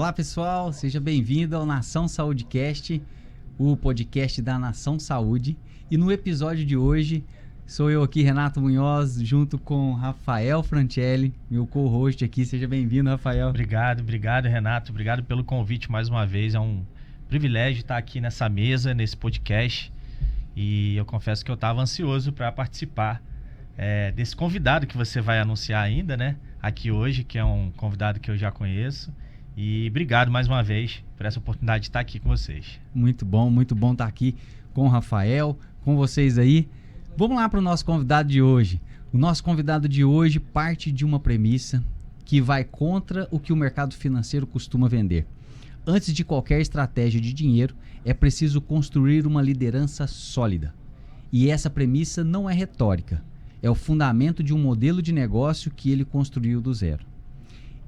Olá pessoal, seja bem-vindo ao Nação Saúdecast, o podcast da Nação Saúde. E no episódio de hoje, sou eu aqui, Renato Munhoz, junto com Rafael Francelli, meu co-host aqui. Seja bem-vindo, Rafael. Obrigado, Renato. Obrigado pelo convite mais uma vez. É um privilégio estar aqui nessa mesa, nesse podcast. E eu confesso que eu estava ansioso para participar desse convidado que você vai anunciar ainda, né? Aqui hoje, que é um convidado que eu já conheço. E obrigado mais uma vez por essa oportunidade de estar aqui com vocês. Muito bom estar aqui com o Rafael, com vocês aí. Vamos lá para o nosso convidado de hoje. O nosso convidado de hoje parte de uma premissa que vai contra o que o mercado financeiro costuma vender. Antes de qualquer estratégia de dinheiro, é preciso construir uma liderança sólida. E essa premissa não é retórica. É o fundamento de um modelo de negócio que ele construiu do zero.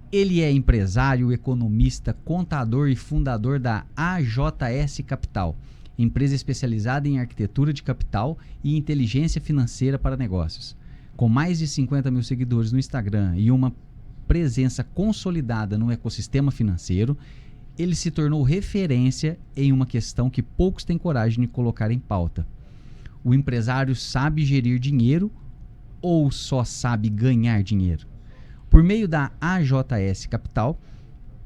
Ele é empresário, economista, contador e fundador da AJS Capital, empresa especializada em arquitetura de capital e inteligência financeira para negócios. Com mais de 50 mil seguidores no Instagram e uma presença consolidada no ecossistema financeiro, ele se tornou referência em uma questão que poucos têm coragem de colocar em pauta. O empresário sabe gerir dinheiro ou só sabe ganhar dinheiro? Por meio da AJS Capital,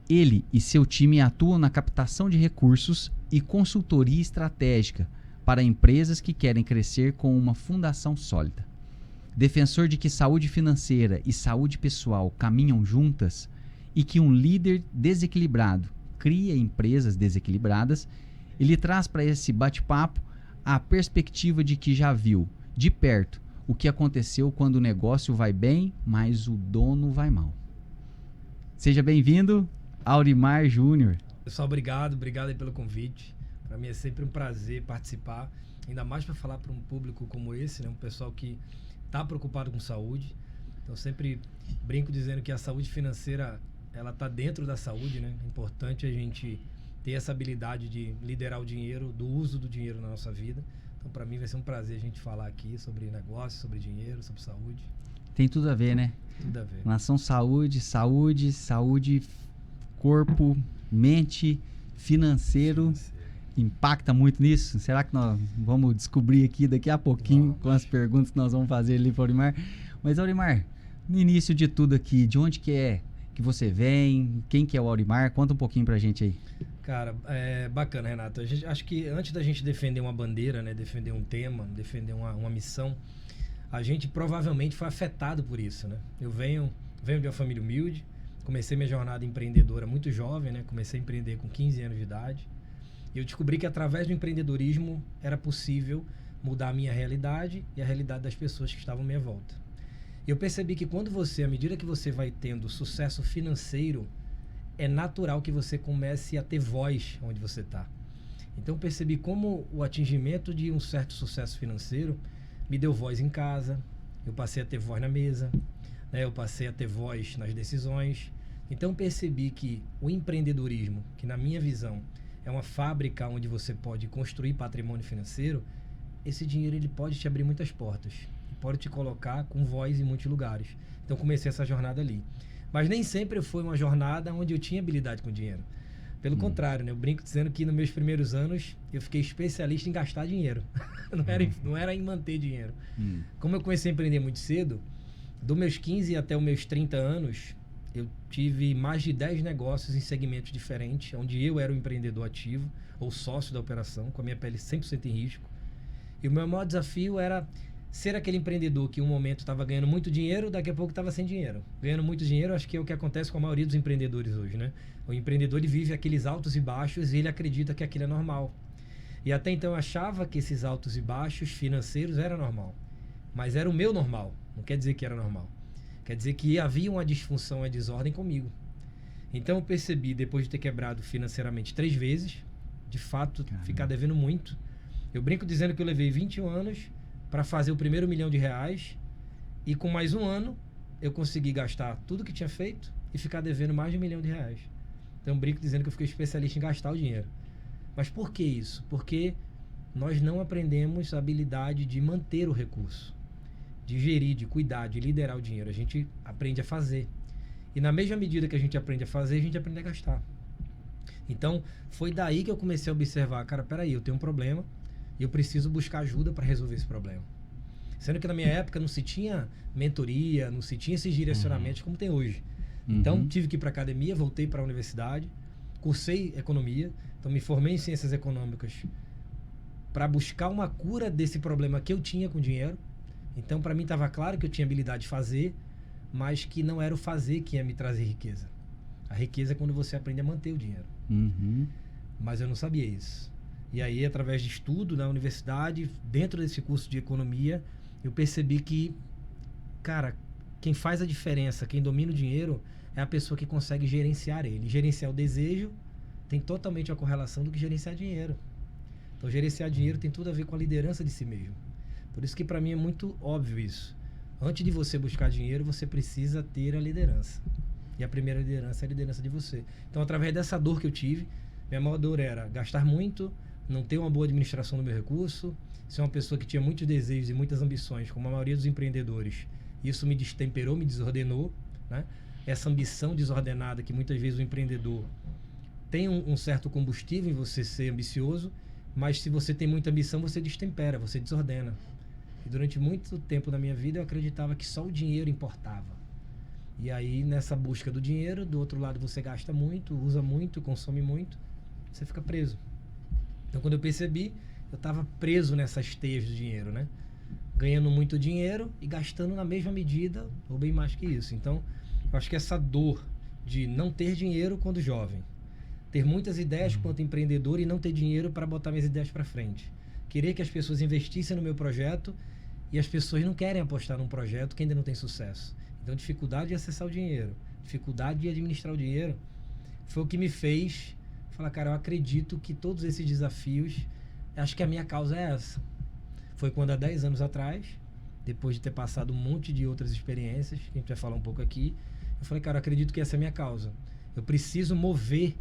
ele e seu time atuam na captação de recursos e consultoria estratégica para empresas que querem crescer com uma fundação sólida. Defensor de que saúde financeira e saúde pessoal caminham juntas e que um líder desequilibrado cria empresas desequilibradas, ele traz para esse bate-papo a perspectiva de que já viu, de perto, o que aconteceu quando o negócio vai bem, mas o dono vai mal. Seja bem-vindo, Aurimar Júnior. Pessoal, obrigado aí pelo convite. Para mim é sempre um prazer participar, ainda mais para falar para um público como esse, né? Um pessoal que está preocupado com saúde. Então sempre brinco dizendo que a saúde financeira, ela está dentro da saúde, né? É importante a gente ter essa habilidade de liderar o dinheiro, do uso do dinheiro na nossa vida. Então, para mim, vai ser um prazer a gente falar aqui sobre negócio, sobre dinheiro, sobre saúde. Tem tudo a ver, né? Tudo a ver. Nação Saúde, corpo, mente, financeiro. Impacta muito nisso? Será que nós vamos descobrir aqui daqui a pouquinho com as perguntas que nós vamos fazer ali para o Aurimar? Mas, Aurimar, no início de tudo aqui, de onde que é que você vem? Quem que é o Aurimar? Conta um pouquinho pra gente aí. Cara, é bacana, Renato. Acho que antes da gente defender uma bandeira, né, defender um tema, defender uma missão, a gente provavelmente foi afetado por isso, né? Eu venho de uma família humilde, comecei minha jornada empreendedora muito jovem, né? Comecei a empreender com 15 anos de idade. E eu descobri que através do empreendedorismo era possível mudar a minha realidade e a realidade das pessoas que estavam à minha volta. Eu percebi que à medida que você vai tendo sucesso financeiro, é natural que você comece a ter voz onde você está. Então percebi como o atingimento de um certo sucesso financeiro me deu voz em casa, eu passei a ter voz na mesa, né? Eu passei a ter voz nas decisões. Então percebi que o empreendedorismo, que na minha visão é uma fábrica onde você pode construir patrimônio financeiro, esse dinheiro ele pode te abrir muitas portas, pode te colocar com voz em muitos lugares. Então comecei essa jornada ali. Mas nem sempre foi uma jornada onde eu tinha habilidade com dinheiro. Pelo contrário, né? Eu brinco dizendo que nos meus primeiros anos eu fiquei especialista em gastar dinheiro. Não era em manter dinheiro. Como eu comecei a empreender muito cedo, dos meus 15 até os meus 30 anos, eu tive mais de 10 negócios em segmentos diferentes, onde eu era o empreendedor ativo ou sócio da operação, com a minha pele 100% em risco. E o meu maior desafio era ser aquele empreendedor que em um momento estava ganhando muito dinheiro, daqui a pouco estava sem dinheiro. Ganhando muito dinheiro, acho que é o que acontece com a maioria dos empreendedores hoje, né? O empreendedor ele vive aqueles altos e baixos e ele acredita que aquilo é normal. E até então eu achava que esses altos e baixos financeiros eram normal. Mas era o meu normal, não quer dizer que era normal. Quer dizer que havia uma disfunção, uma desordem comigo. Então eu percebi, depois de ter quebrado financeiramente 3 vezes, de fato, ficar devendo muito. Eu brinco dizendo que eu levei 21 anos para fazer o primeiro R$1 milhão e com mais um ano eu consegui gastar tudo que tinha feito e ficar devendo mais de R$1 milhão. Então brinco dizendo que eu fiquei especialista em gastar o dinheiro. Mas por que isso? Porque nós não aprendemos a habilidade de manter o recurso, de gerir, de cuidar, de liderar o dinheiro. A gente aprende a fazer. E na mesma medida que a gente aprende a fazer, a gente aprende a gastar. Então, foi daí que eu comecei a observar, cara, peraí, eu tenho um problema e eu preciso buscar ajuda para resolver esse problema. Sendo que na minha época não se tinha mentoria, não se tinha esses direcionamentos como tem hoje. Então, tive que ir para academia, voltei para a universidade, cursei economia, então me formei em ciências econômicas para buscar uma cura desse problema que eu tinha com dinheiro. Então, para mim estava claro que eu tinha habilidade de fazer, mas que não era o fazer que ia me trazer riqueza. A riqueza é quando você aprende a manter o dinheiro. Mas eu não sabia isso. E aí, através de estudo na universidade, dentro desse curso de economia, eu percebi que, cara, quem faz a diferença, quem domina o dinheiro, é a pessoa que consegue gerenciar ele. Gerenciar o desejo tem totalmente a correlação do que gerenciar dinheiro. Então, gerenciar dinheiro tem tudo a ver com a liderança de si mesmo. Por isso que para mim é muito óbvio isso. Antes de você buscar dinheiro, você precisa ter a liderança. E a primeira liderança é a liderança de você. Então, através dessa dor que eu tive, minha maior dor era gastar muito, não ter uma boa administração do meu recurso, ser uma pessoa que tinha muitos desejos e muitas ambições, como a maioria dos empreendedores. Isso me destemperou, me desordenou, né? Essa ambição desordenada que muitas vezes o empreendedor tem um certo combustível em você ser ambicioso, mas se você tem muita ambição, você destempera, você desordena. E durante muito tempo na minha vida eu acreditava que só o dinheiro importava. E aí, nessa busca do dinheiro, do outro lado você gasta muito, usa muito, consome muito, você fica preso. Então, quando eu percebi, eu estava preso nessas teias do dinheiro, né? Ganhando muito dinheiro e gastando na mesma medida, ou bem mais que isso. Então, eu acho que essa dor de não ter dinheiro quando jovem, ter muitas ideias quanto empreendedor e não ter dinheiro para botar minhas ideias para frente. Querer que as pessoas investissem no meu projeto e as pessoas não querem apostar num projeto que ainda não tem sucesso. Então, dificuldade de acessar o dinheiro, dificuldade de administrar o dinheiro, foi o que me fez falar, cara, eu acredito que todos esses desafios, acho que a minha causa é essa. Foi quando há 10 anos atrás, depois de ter passado um monte de outras experiências, que a gente vai falar um pouco aqui, eu falei, cara, eu acredito que essa é a minha causa. Eu preciso mover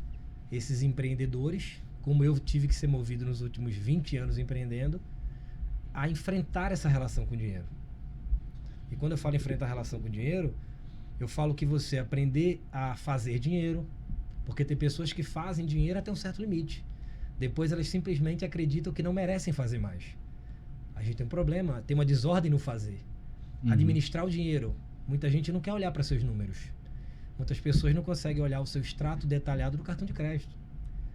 esses empreendedores, como eu tive que ser movido nos últimos 20 anos empreendendo, a enfrentar essa relação com o dinheiro. E quando eu falo enfrentar a relação com o dinheiro, eu falo que você aprender a fazer dinheiro, porque tem pessoas que fazem dinheiro até um certo limite. Depois elas simplesmente acreditam que não merecem fazer mais. A gente tem um problema, tem uma desordem no fazer. Administrar o dinheiro. Muita gente não quer olhar para seus números. Muitas pessoas não conseguem olhar o seu extrato detalhado do cartão de crédito.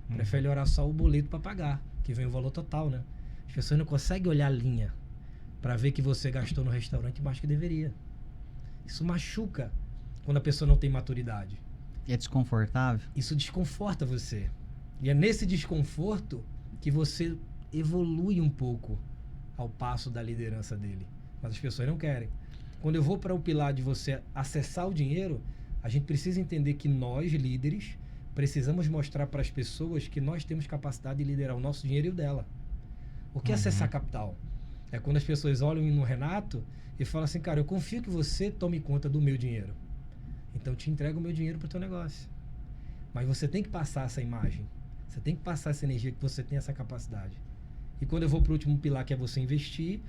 Prefere olhar só o boleto para pagar, que vem o valor total, né? As pessoas não conseguem olhar a linha para ver que você gastou no restaurante mais que deveria. Isso machuca quando a pessoa não tem maturidade. É desconfortável? Isso desconforta você. E é nesse desconforto que você evolui um pouco ao passo da liderança dele. Mas as pessoas não querem. Quando eu vou para o pilar de você acessar o dinheiro, a gente precisa entender que nós, líderes, precisamos mostrar para as pessoas que nós temos capacidade de liderar o nosso dinheiro e o dela. O que é acessar capital? É quando as pessoas olham no Renato e falam assim, cara, eu confio que você tome conta do meu dinheiro. Então eu te entrego o meu dinheiro para o teu negócio. Mas você tem que passar essa imagem. Você tem que passar essa energia que você tem essa capacidade. E quando eu vou para o último pilar, que é você investir,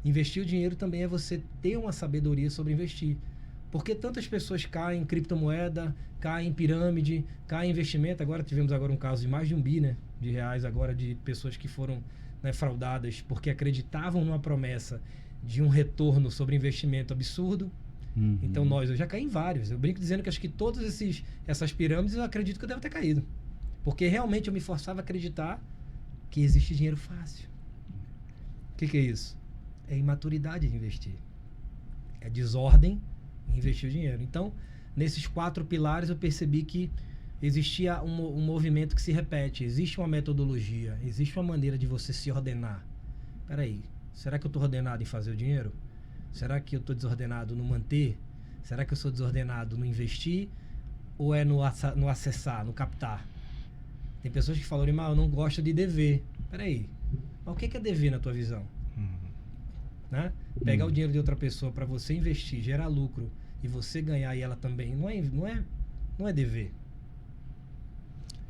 investir o dinheiro também é você ter uma sabedoria sobre investir. Porque tantas pessoas caem em criptomoeda, caem em pirâmide, caem em investimento. Agora tivemos um caso de mais de 1 bi, né, de reais agora de pessoas que foram, né, fraudadas porque acreditavam numa promessa de um retorno sobre investimento absurdo. Então eu já caí em vários. Eu brinco dizendo que acho que todas essas pirâmides eu acredito que eu devo ter caído. Porque realmente eu me forçava a acreditar que existe dinheiro fácil. O que é isso? É imaturidade de investir. É desordem em investir o dinheiro. Então, nesses 4 pilares eu percebi que existia um movimento que se repete. Existe uma metodologia, existe uma maneira de você se ordenar. Peraí, será que eu estou ordenado em fazer o dinheiro? Será que eu estou desordenado no manter? Será que eu sou desordenado no investir? Ou é no acessar, no captar? Tem pessoas que falam, eu não gosto de dever. Peraí, mas o que é dever na tua visão? Né? Pegar o dinheiro de outra pessoa para você investir, gerar lucro e você ganhar e ela também, não é dever.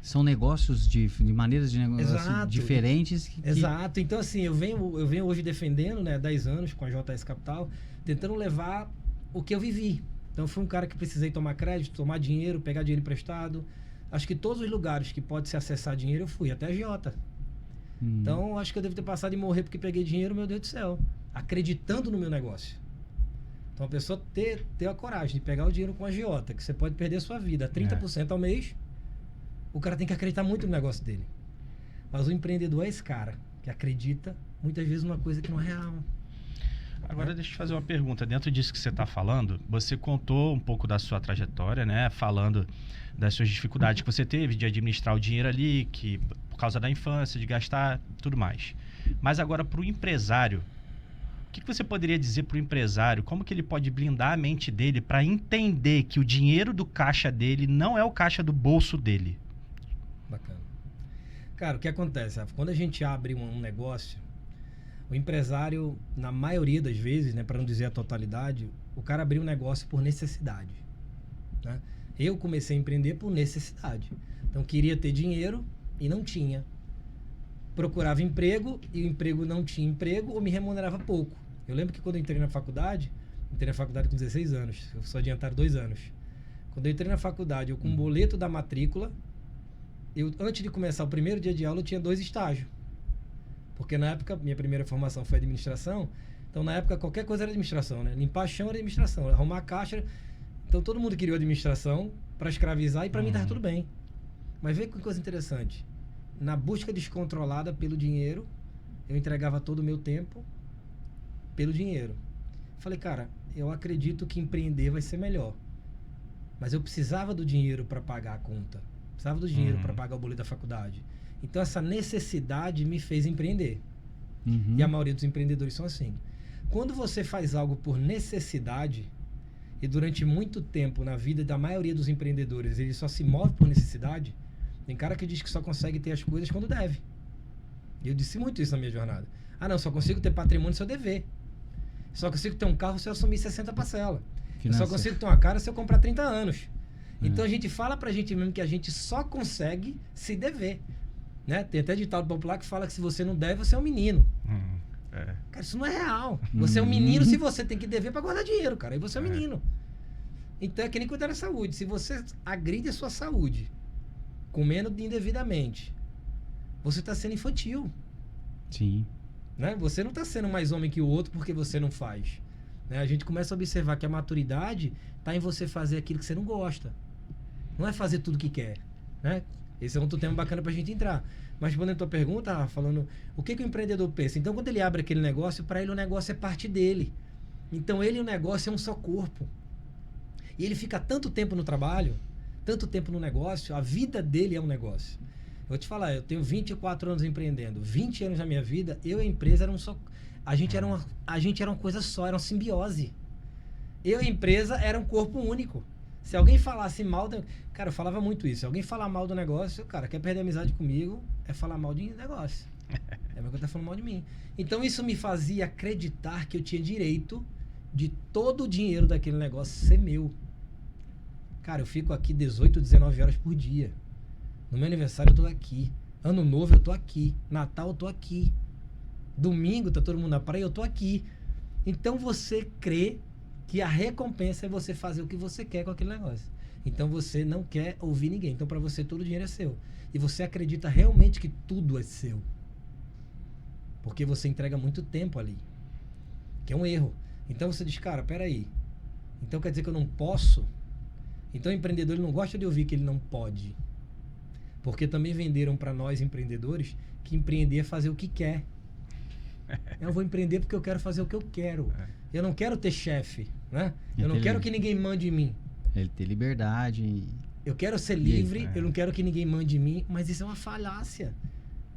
São negócios de maneiras de negócio diferentes. Exato. Então, assim, eu venho hoje defendendo, né, 10 anos com a JS Capital, tentando levar o que eu vivi. Então, eu fui um cara que precisei tomar crédito, tomar dinheiro, pegar dinheiro emprestado, Acho que todos os lugares que pode se acessar dinheiro eu fui, até a agiota. Então, acho que eu devo ter passado e morrer porque peguei dinheiro, meu Deus do céu. Acreditando no meu negócio. Então, a pessoa ter a coragem de pegar o dinheiro com a agiota, que você pode perder a sua vida, 30% ao mês, o cara tem que acreditar muito no negócio dele. Mas o empreendedor é esse cara, que acredita muitas vezes numa coisa que não é real. Agora, deixa eu te fazer uma pergunta. Dentro disso que você está falando, você contou um pouco da sua trajetória, né? Falando das suas dificuldades que você teve de administrar o dinheiro ali, que por causa da infância, de gastar, tudo mais. Mas agora, para o empresário, o que você poderia dizer para o empresário? Como que ele pode blindar a mente dele para entender que o dinheiro do caixa dele não é o caixa do bolso dele? Bacana. Cara, o que acontece, Rafa? Quando a gente abre um negócio, o empresário, na maioria das vezes, né, para não dizer a totalidade, o cara abriu um negócio por necessidade. Né? Eu comecei a empreender por necessidade. Então, queria ter dinheiro e não tinha. Procurava emprego e o emprego não tinha emprego ou me remunerava pouco. Eu lembro que quando eu entrei na faculdade com 16 anos, eu sou adiantado 2 anos. Quando eu entrei na faculdade, eu com um boleto da matrícula, antes de começar o primeiro dia de aula, eu tinha 2 estágios. Porque na época, minha primeira formação foi administração, então na época qualquer coisa era administração, né? Limpar chão era administração, arrumar caixa. Então todo mundo queria administração para escravizar e para mim estava tudo bem. Mas vê que coisa interessante. Na busca descontrolada pelo dinheiro, eu entregava todo o meu tempo pelo dinheiro. Falei, cara, eu acredito que empreender vai ser melhor. Mas eu precisava do dinheiro para pagar a conta. Precisava do dinheiro para pagar o boleto da faculdade. Então, essa necessidade me fez empreender. E a maioria dos empreendedores são assim. Quando você faz algo por necessidade, e durante muito tempo na vida da maioria dos empreendedores, ele só se move por necessidade, tem cara que diz que só consegue ter as coisas quando deve. E eu disse muito isso na minha jornada. Ah, não, só consigo ter patrimônio se eu dever. Só consigo ter um carro se eu assumir 60 parcelas. Eu só consigo ter uma casa se eu comprar 30 anos. Então, a gente fala pra gente mesmo que a gente só consegue se dever. Né? Tem até ditado popular que fala que se você não deve, você é um menino. Cara, isso não é real. Você é um menino se você tem que dever para guardar dinheiro, cara. Aí você é um menino. Então é que nem cuidar da saúde. Se você agride a sua saúde comendo indevidamente, você está sendo infantil. Sim. Né? Você não está sendo mais homem que o outro porque você não faz. Né? A gente começa a observar que a maturidade está em você fazer aquilo que você não gosta. Não é fazer tudo que quer. Né? Esse é outro tema bacana pra gente entrar. Mas respondendo a tua pergunta, falando o que o empreendedor pensa? Então, quando ele abre aquele negócio, para ele o negócio é parte dele. Então, ele e o negócio é um só corpo. E ele fica tanto tempo no trabalho, tanto tempo no negócio, a vida dele é um negócio. Eu vou te falar, eu tenho 24 anos empreendendo. 20 anos da minha vida, eu e a empresa eram só... A gente era uma coisa só, era uma simbiose. Eu e a empresa era um corpo único. Se alguém falasse mal... Cara, eu falava muito isso. Se alguém falar mal do negócio, cara, quer perder amizade comigo, é falar mal de negócio. É meu que tá falando mal de mim. Então, isso me fazia acreditar que eu tinha direito de todo o dinheiro daquele negócio ser meu. Cara, eu fico aqui 18, 19 horas por dia. No meu aniversário, eu tô aqui. Ano novo, eu tô aqui. Natal, eu tô aqui. Domingo, tá todo mundo na praia, eu tô aqui. Então, você crê que a recompensa é você fazer o que você quer com aquele negócio. Então você não quer ouvir ninguém. Então para você todo o dinheiro é seu. E você acredita realmente que tudo é seu. Porque você entrega muito tempo ali. Que é um erro. Então você diz, cara, peraí. Então quer dizer que eu não posso? Então o empreendedor ele não gosta de ouvir que ele não pode. Porque também venderam para nós empreendedores que empreender é fazer o que quer. Eu vou empreender porque eu quero fazer o que eu quero. Eu não quero ter chefe, né? Eu não quero que ninguém mande em mim. Ele ter liberdade. Eu quero ser livre, eu não quero que ninguém mande em mim, mas isso é uma falácia.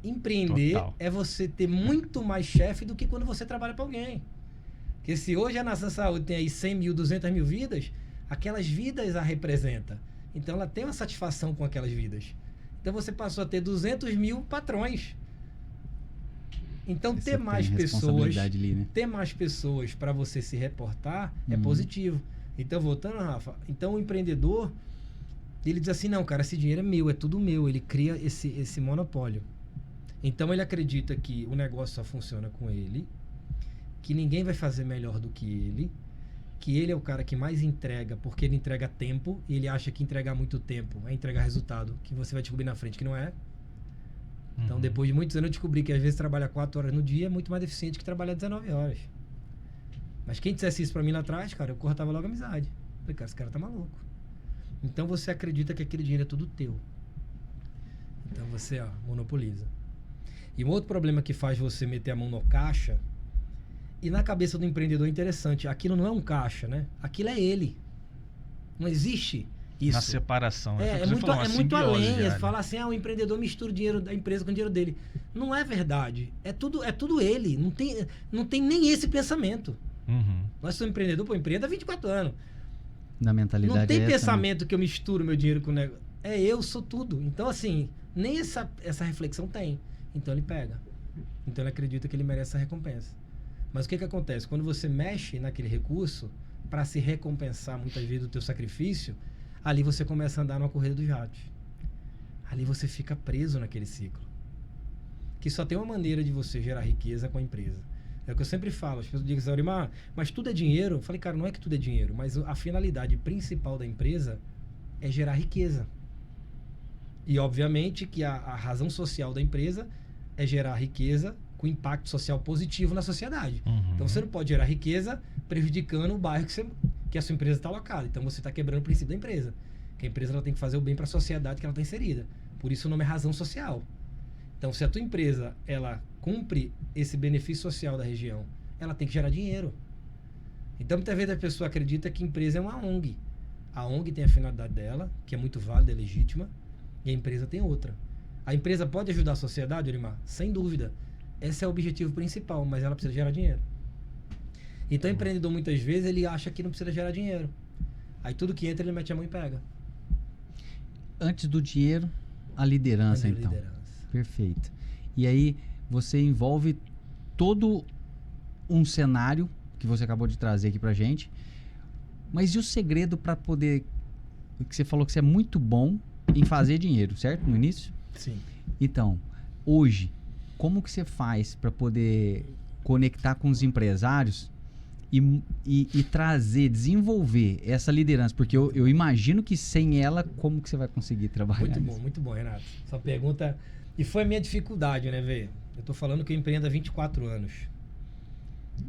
Empreender é você ter muito mais chefe do que quando você trabalha para alguém. Porque se hoje a Nação Saúde tem aí 100 mil, 200 mil vidas, aquelas vidas a representa. Então ela tem uma satisfação com aquelas vidas. Então você passou a ter 200 mil patrões. Então ter mais pessoas, ali, né? ter mais pessoas para você se reportar é positivo. Então, voltando, Rafa, então o empreendedor, ele diz assim, não, cara, esse dinheiro é meu, é tudo meu. Ele cria esse monopólio. Então, ele acredita que o negócio só funciona com ele, que ninguém vai fazer melhor do que ele, que ele é o cara que mais entrega, porque ele entrega tempo, e ele acha que entregar muito tempo é entregar resultado, que você vai descobrir na frente que não é. Então, depois de muitos anos, eu descobri que às vezes trabalhar 4 horas no dia é muito mais eficiente que trabalhar 19 horas. Mas quem dissesse isso pra mim lá atrás, cara, eu cortava logo a amizade. Falei, cara, esse cara tá maluco. Então você acredita que aquele dinheiro é tudo teu. Então você, monopoliza. E um outro problema que faz você meter a mão no caixa, e na cabeça do empreendedor é interessante, aquilo não é um caixa, né? Aquilo é ele. Não existe isso. Na separação. É muito além. Você fala assim, o empreendedor mistura o dinheiro da empresa com o dinheiro dele. Não é verdade. É tudo ele. Não tem nem esse pensamento. Nós somos empreendedor, empreenda há 24 anos. Na mentalidade não tem essa, pensamento, né? Que eu misturo meu dinheiro com o negócio. Eu sou tudo. Então, assim, nem essa reflexão tem. Então ele pega. Então ele acredita que ele merece essa recompensa. Mas o que acontece? Quando você mexe naquele recurso para se recompensar muitas vezes do teu sacrifício, ali você começa a andar numa corrida dos ratos. Ali você fica preso naquele ciclo. Que só tem uma maneira de você gerar riqueza com a empresa. É o que eu sempre falo. As pessoas dizem assim, Aurimar, mas tudo é dinheiro? Eu falei, cara, não é que tudo é dinheiro, mas a finalidade principal da empresa é gerar riqueza. E, obviamente, que a razão social da empresa é gerar riqueza com impacto social positivo na sociedade. Então, você não pode gerar riqueza prejudicando o bairro que a sua empresa está alocada. Então, você está quebrando o princípio da empresa. Que a empresa ela tem que fazer o bem para a sociedade que ela está inserida. Por isso, o nome é razão social. Então, se a tua empresa ela cumpre esse benefício social da região, ela tem que gerar dinheiro. Então, muitas vezes a pessoa acredita que a empresa é uma ONG. A ONG tem a finalidade dela, que é muito válida e legítima, e a empresa tem outra. A empresa pode ajudar a sociedade, Aurimar? Sem dúvida. Esse é o objetivo principal, mas ela precisa gerar dinheiro. Então, o empreendedor, muitas vezes, ele acha que não precisa gerar dinheiro. Aí, tudo que entra, ele mete a mão e pega. Antes do dinheiro, a liderança, então. Perfeito. E aí, você envolve todo um cenário que você acabou de trazer aqui pra gente. Mas e o segredo para poder... Que você falou que você é muito bom em fazer dinheiro, certo? No início? Sim. Então, hoje, como que você faz para poder conectar com os empresários e trazer, desenvolver essa liderança? Porque eu imagino que sem ela, como que você vai conseguir trabalhar? Muito bom, Renato. Sua pergunta... E foi a minha dificuldade, né, Vê? Eu tô falando que eu empreendo há 24 anos.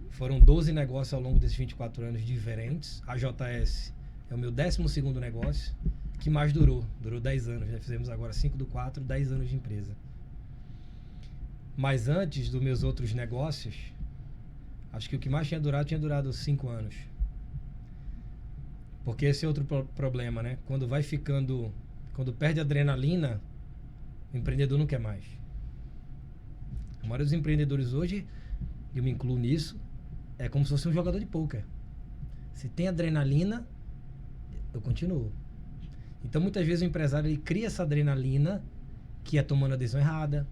Foram 12 negócios ao longo desses 24 anos diferentes. A JS é o meu 12º negócio, que mais durou. Durou 10 anos. Já fizemos agora 5/4, 10 anos de empresa. Mas antes dos meus outros negócios, acho que o que mais tinha durado 5 anos. Porque esse é outro problema, né? Quando perde a adrenalina, o empreendedor não quer mais. A maioria dos empreendedores hoje, eu me incluo nisso, é como se fosse um jogador de pôquer. Se tem adrenalina, eu continuo. Então, muitas vezes o empresário ele cria essa adrenalina, que é tomando a decisão errada,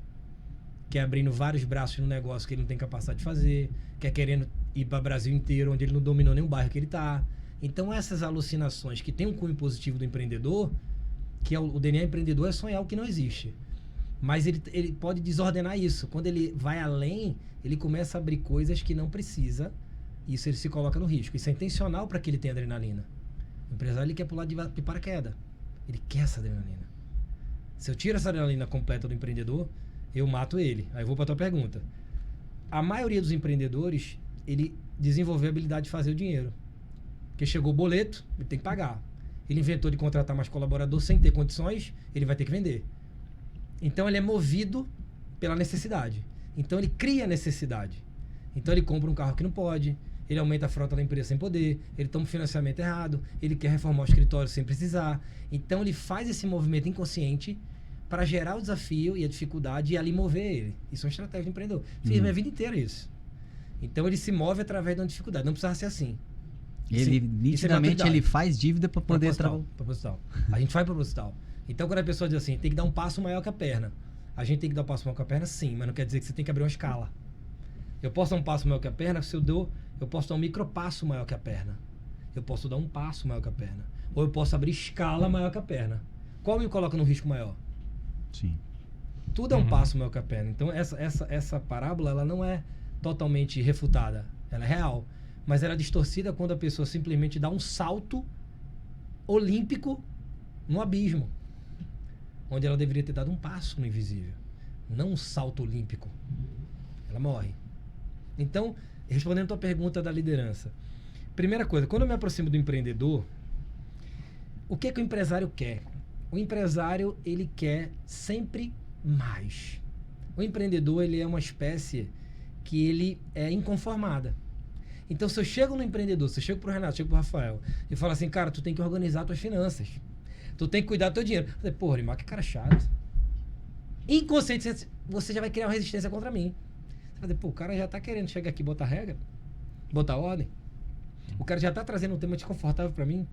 que é abrindo vários braços no negócio que ele não tem capacidade de fazer, que é querendo ir para o Brasil inteiro, onde ele não dominou nenhum bairro que ele está. Então, essas alucinações que tem um cunho positivo do empreendedor, que é o DNA empreendedor é sonhar o que não existe. Mas ele pode desordenar isso. Quando ele vai além, ele começa a abrir coisas que não precisa. Isso ele se coloca no risco. Isso é intencional para que ele tenha adrenalina. O empresário ele quer pular de paraquedas. Ele quer essa adrenalina. Se eu tiro essa adrenalina completa do empreendedor, eu mato ele. Aí eu vou para a tua pergunta. A maioria dos empreendedores, ele desenvolveu a habilidade de fazer o dinheiro. Porque chegou o boleto, ele tem que pagar. Ele inventou de contratar mais colaborador sem ter condições, ele vai ter que vender. Então ele é movido pela necessidade. Então ele cria necessidade. Então ele compra um carro que não pode, ele aumenta a frota da empresa sem poder, ele toma um financiamento errado, ele quer reformar o escritório sem precisar. Então ele faz esse movimento inconsciente para gerar o desafio e a dificuldade e ali mover ele. Isso é uma estratégia do empreendedor. Fiz minha vida inteira isso. Então ele se move através de uma dificuldade. Não precisava ser assim. Ele nitidamente ele faz dívida para poder trabalhar. Proposital. A gente faz proposital. Então quando a pessoa diz assim, tem que dar um passo maior que a perna. A gente tem que dar um passo maior que a perna, sim, mas não quer dizer que você tem que abrir uma escala. Eu posso dar um passo maior que a perna, eu posso dar um micropasso maior que a perna. Eu posso dar um passo maior que a perna. Ou eu posso abrir escala maior que a perna. Qual me coloca no risco maior? Sim. Tudo é um passo maior que a perna. Então essa parábola ela não é totalmente refutada. Ela é real. mas ela é distorcida quando a pessoa simplesmente dá um salto olímpico no abismo, onde ela deveria ter dado um passo no invisível, não um salto olímpico. Ela morre. Então, respondendo a tua pergunta da liderança, primeira coisa, quando eu me aproximo do empreendedor, o que o empresário quer? O empresário, ele quer sempre mais. O empreendedor, ele é uma espécie que ele é inconformada. Então, se eu chego no empreendedor, se eu chego pro Renato, chego pro Rafael e falo assim, cara, tu tem que organizar tuas finanças. Tu tem que cuidar do teu dinheiro. Eu falei, porra, Rimar, que cara chato. Inconsciente, você já vai criar uma resistência contra mim. Você vai dizer, pô, o cara já tá querendo chegar aqui e botar regra, botar ordem. O cara já tá trazendo um tema desconfortável para mim.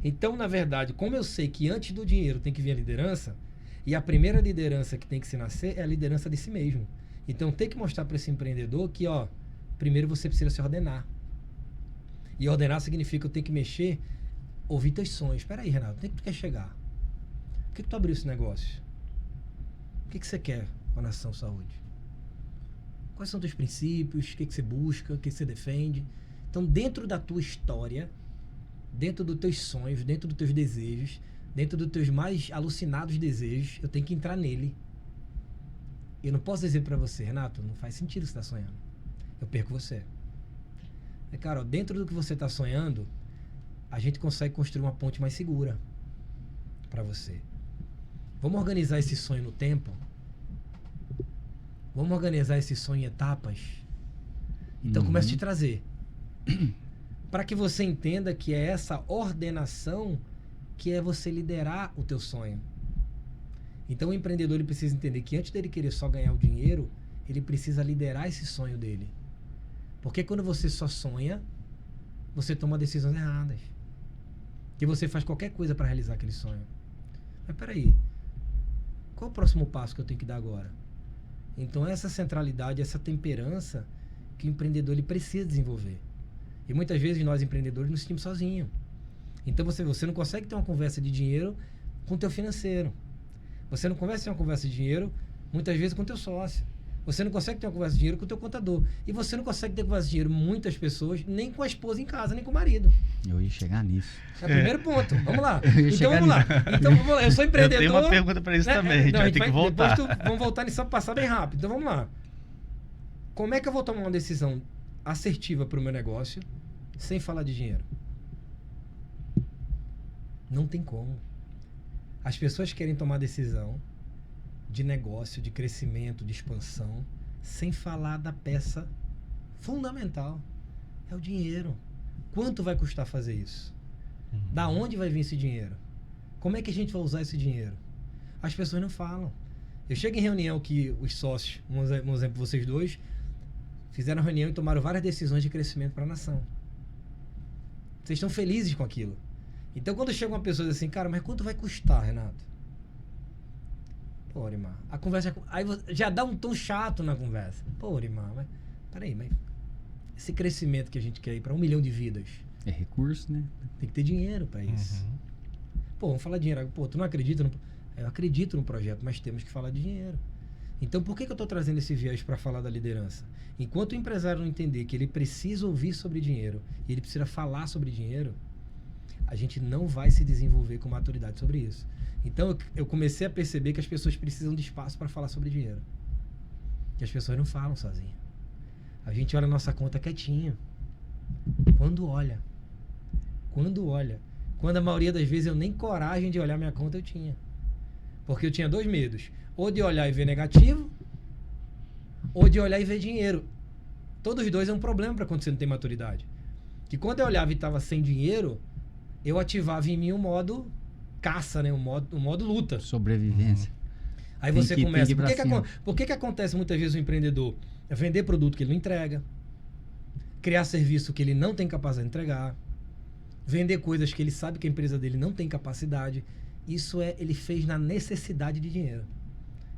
Então, na verdade, como eu sei que antes do dinheiro tem que vir a liderança, e a primeira liderança que tem que se nascer é a liderança de si mesmo. Então, tem que mostrar para esse empreendedor que, ó, primeiro você precisa se ordenar. E ordenar significa eu tenho que mexer, ouvir teus sonhos. Espera aí, Renato, onde é que tu quer chegar? Por que tu abriu esse negócio? O que você quer com a Nação Saúde? Quais são teus princípios? O que você busca? O que você defende? Então, dentro da tua história, dentro dos teus sonhos, dentro dos teus desejos, dentro dos teus mais alucinados desejos, eu tenho que entrar nele. Eu não posso dizer para você, Renato, não faz sentido você estar sonhando. Eu perco você. Cara, ó, dentro do que você está sonhando, a gente consegue construir uma ponte mais segura para você. Vamos organizar esse sonho no tempo? Vamos organizar esse sonho em etapas? Então, começa a te trazer. Para que você entenda que é essa ordenação que é você liderar o teu sonho. Então, o empreendedor, ele precisa entender que antes dele querer só ganhar o dinheiro, ele precisa liderar esse sonho dele. Porque quando você só sonha, você toma decisões erradas. E você faz qualquer coisa para realizar aquele sonho. Mas peraí, qual é o próximo passo que eu tenho que dar agora? Então, essa centralidade, essa temperança que o empreendedor ele precisa desenvolver. E muitas vezes nós empreendedores nos sentimos sozinhos. Então você não consegue ter uma conversa de dinheiro com o teu financeiro. Você não consegue ter uma conversa de dinheiro muitas vezes com o teu sócio. Você não consegue ter uma conversa de dinheiro com o teu contador. E você não consegue ter conversa de dinheiro muitas pessoas, nem com a esposa em casa, nem com o marido. Eu ia chegar nisso. É o primeiro ponto. Vamos lá. Então vamos lá. Então vamos lá. Eu sou empreendedor. Eu tenho uma pergunta para isso também. A gente vai ter que voltar. Vamos voltar nisso para passar bem rápido. Então vamos lá. Como é que eu vou tomar uma decisão assertiva para o meu negócio sem falar de dinheiro? Não tem como. As pessoas querem tomar decisão de negócio, de crescimento, de expansão, sem falar da peça fundamental. É o dinheiro. Quanto vai custar fazer isso? Da onde vai vir esse dinheiro? Como é que a gente vai usar esse dinheiro? As pessoas não falam. Eu chego em reunião que os sócios, um exemplo, vocês dois, fizeram reunião e tomaram várias decisões de crescimento para a nação. Vocês estão felizes com aquilo. Então, quando chega uma pessoa e diz assim, cara, mas quanto vai custar, Renato? Pô, Rimar, a conversa... Aí já dá um tom chato na conversa. Pô, Rimar, mas... Peraí, mas... Esse crescimento que a gente quer ir para 1 milhão de vidas... É recurso, né? Tem que ter dinheiro para isso. Pô, vamos falar de dinheiro. Pô, tu não acredita no... Eu acredito no projeto, mas temos que falar de dinheiro. Então, por que eu estou trazendo esse viés para falar da liderança? Enquanto o empresário não entender que ele precisa ouvir sobre dinheiro e ele precisa falar sobre dinheiro, a gente não vai se desenvolver com maturidade sobre isso. Então, eu comecei a perceber que as pessoas precisam de espaço para falar sobre dinheiro. Que as pessoas não falam sozinhas. A gente olha a nossa conta quietinho. Quando olha. Quando a maioria das vezes eu nem coragem de olhar minha conta eu tinha. Porque eu tinha 2 medos. Ou de olhar e ver negativo, ou de olhar e ver dinheiro. Todos os dois é um problema para quando você não tem maturidade. Que quando eu olhava e estava sem dinheiro, eu ativava em mim o modo caça, né? o modo luta. Sobrevivência. Aí você começa... Por que acontece muitas vezes o empreendedor? É vender produto que ele não entrega, criar serviço que ele não tem capacidade de entregar, vender coisas que ele sabe que a empresa dele não tem capacidade. Isso ele fez na necessidade de dinheiro.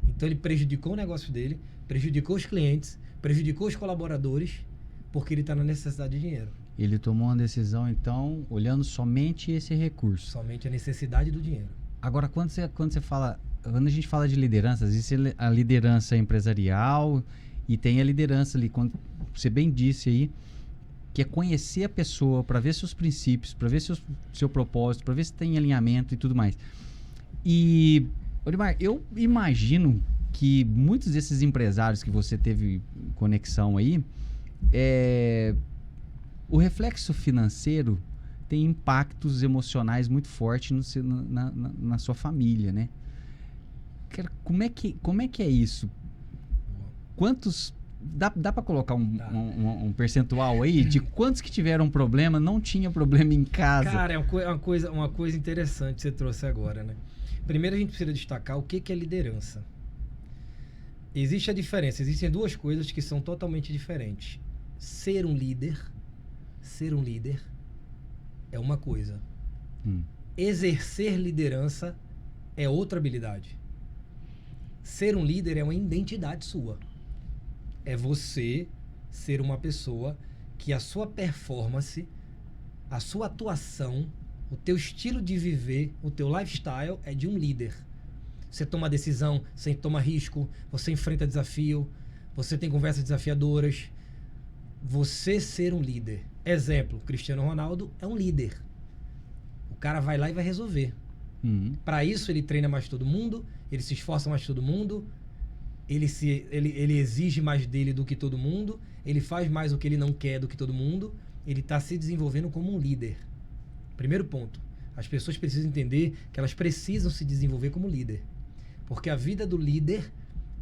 Então ele prejudicou o negócio dele, prejudicou os clientes, prejudicou os colaboradores, porque ele está na necessidade de dinheiro. Ele tomou uma decisão, então, olhando somente esse recurso. Somente a necessidade do dinheiro. Agora, quando a gente fala de liderança, existe a liderança empresarial e tem a liderança ali, quando você bem disse aí, que é conhecer a pessoa para ver seus princípios, para ver seu propósito, para ver se tem alinhamento e tudo mais. E, Olimar, eu imagino que muitos desses empresários que você teve conexão aí, o reflexo financeiro tem impactos emocionais muito fortes na sua família, né? Cara, como é que é isso? Quantos... Dá para colocar um percentual aí de quantos que tiveram problema, não tinha problema em casa? Cara, é uma coisa interessante que você trouxe agora, né? Primeiro a gente precisa destacar o que é liderança. Existe a diferença, existem duas coisas que são totalmente diferentes. Ser um líder é uma coisa. Exercer liderança é outra habilidade. Ser um líder é uma identidade sua. É você ser uma pessoa que a sua performance, a sua atuação, o teu estilo de viver, o teu lifestyle é de um líder. Você toma decisão, você toma risco, você enfrenta desafio, você tem conversas desafiadoras. Você ser um líder. Exemplo, Cristiano Ronaldo é um líder. O cara vai lá e vai resolver. Para isso ele treina mais que todo mundo, ele se esforça mais que todo mundo, ele exige mais dele do que todo mundo, ele faz mais o que ele não quer do que todo mundo, ele está se desenvolvendo como um líder. Primeiro ponto, as pessoas precisam entender que elas precisam se desenvolver como líder, porque a vida do líder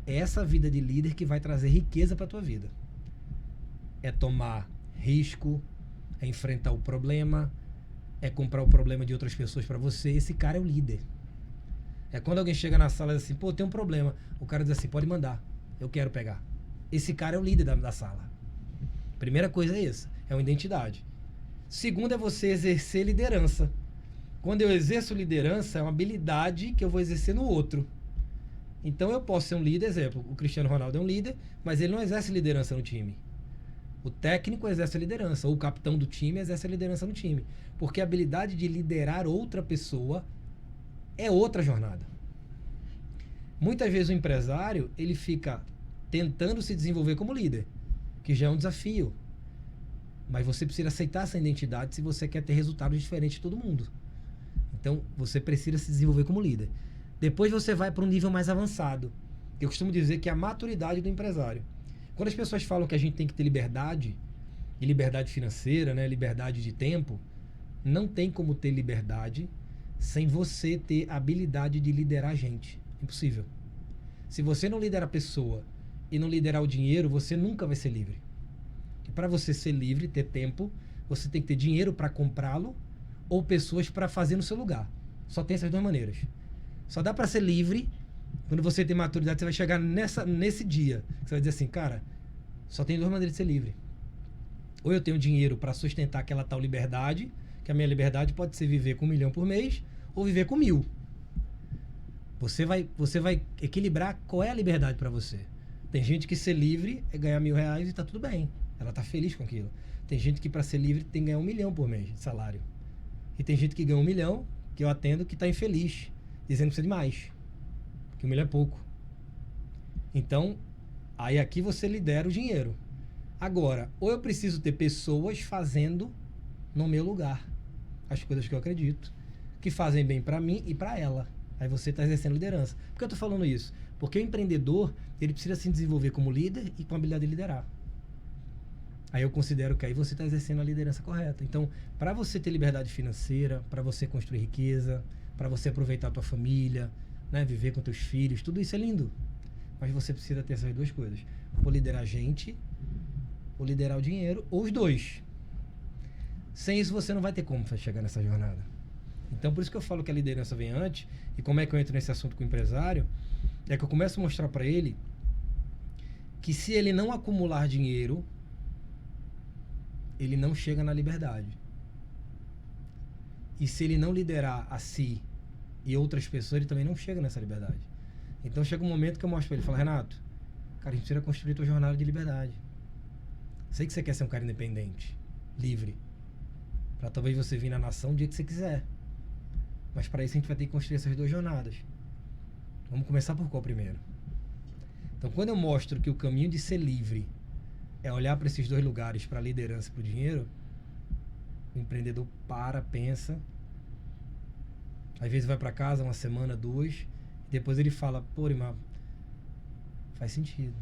é essa vida de líder que vai trazer riqueza para a tua vida. É tomar risco, é enfrentar o problema, é comprar o problema de outras pessoas para você. Esse cara é o líder. É quando alguém chega na sala e diz assim, pô, tem um problema. O cara diz assim, pode mandar, eu quero pegar. Esse cara é o líder da sala. Primeira coisa é essa, é uma identidade. Segunda é você exercer liderança. Quando eu exerço liderança, é uma habilidade que eu vou exercer no outro. Então eu posso ser um líder, exemplo, o Cristiano Ronaldo é um líder, mas ele não exerce liderança no time. O técnico exerce a liderança, ou o capitão do time exerce a liderança no time. Porque a habilidade de liderar outra pessoa é outra jornada. Muitas vezes o empresário, ele fica tentando se desenvolver como líder, que já é um desafio. Mas você precisa aceitar essa identidade se você quer ter resultados diferentes de todo mundo. Então, você precisa se desenvolver como líder. Depois você vai para um nível mais avançado. Eu costumo dizer que é a maturidade do empresário. Quando as pessoas falam que a gente tem que ter liberdade, e liberdade financeira, né, liberdade de tempo, não tem como ter liberdade sem você ter a habilidade de liderar a gente. Impossível. Se você não liderar a pessoa e não liderar o dinheiro, você nunca vai ser livre. E para você ser livre, ter tempo, você tem que ter dinheiro para comprá-lo ou pessoas para fazer no seu lugar. Só tem essas duas maneiras. Só dá para ser livre quando você tem maturidade. Você vai chegar nesse dia que você vai dizer assim, cara, só tem duas maneiras de ser livre. Ou eu tenho dinheiro para sustentar aquela tal liberdade, que a minha liberdade pode ser viver com 1 milhão por mês ou viver com 1.000. Você vai equilibrar qual é a liberdade para você. Tem gente que ser livre é ganhar R$1.000 e tá tudo bem. Ela tá feliz com aquilo. Tem gente que para ser livre tem que ganhar 1 milhão por mês de salário. E tem gente que ganha 1 milhão, que eu atendo, que tá infeliz, dizendo que precisa de mais. Que 1 milhão é pouco. Então, aí aqui você lidera o dinheiro. Agora, ou eu preciso ter pessoas fazendo no meu lugar as coisas que eu acredito, que fazem bem para mim e para ela. Aí você está exercendo liderança. Por que eu estou falando isso? Porque o empreendedor, ele precisa se desenvolver como líder e com a habilidade de liderar. Aí eu considero que aí você está exercendo a liderança correta. Então, para você ter liberdade financeira, para você construir riqueza, para você aproveitar a tua família, né, viver com teus filhos, tudo isso é lindo. Mas você precisa ter essas duas coisas. Ou liderar a gente, ou liderar o dinheiro, ou os dois. Sem isso você não vai ter como chegar nessa jornada. Então por isso que eu falo que a liderança vem antes. E como é que eu entro nesse assunto com o empresário? É que eu começo a mostrar para ele que se ele não acumular dinheiro, ele não chega na liberdade. E se ele não liderar a si e outras pessoas, ele também não chega nessa liberdade. Então chega um momento que eu mostro para ele, falo, Renato, cara, a gente precisa construir tua jornada de liberdade. Sei que você quer ser um cara independente, livre, para talvez você vir na nação o dia que você quiser. Mas para isso a gente vai ter que construir essas duas jornadas. Vamos começar por qual primeiro? Então quando eu mostro que o caminho de ser livre é olhar para esses dois lugares, para a liderança e para o dinheiro, o empreendedor pensa, às vezes vai para casa uma semana, 2, e depois ele fala, pô, Orimar, faz sentido.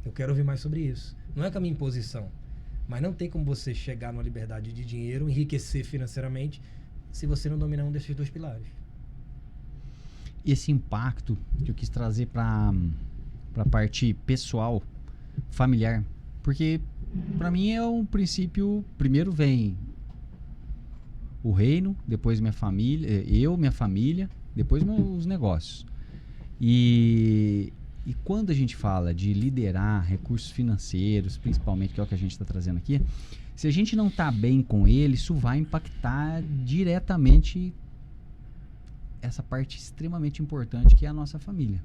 Eu quero ouvir mais sobre isso. Não é com a minha imposição, mas não tem como você chegar numa liberdade de dinheiro, enriquecer financeiramente, se você não dominar um desses 2 pilares. Esse impacto que eu quis trazer para a parte pessoal, familiar, porque para mim é um princípio, primeiro vem o reino, depois minha família, minha família, depois meus negócios. E quando a gente fala de liderar recursos financeiros, principalmente, que é o que a gente está trazendo aqui, se a gente não está bem com ele, isso vai impactar diretamente essa parte extremamente importante que é a nossa família.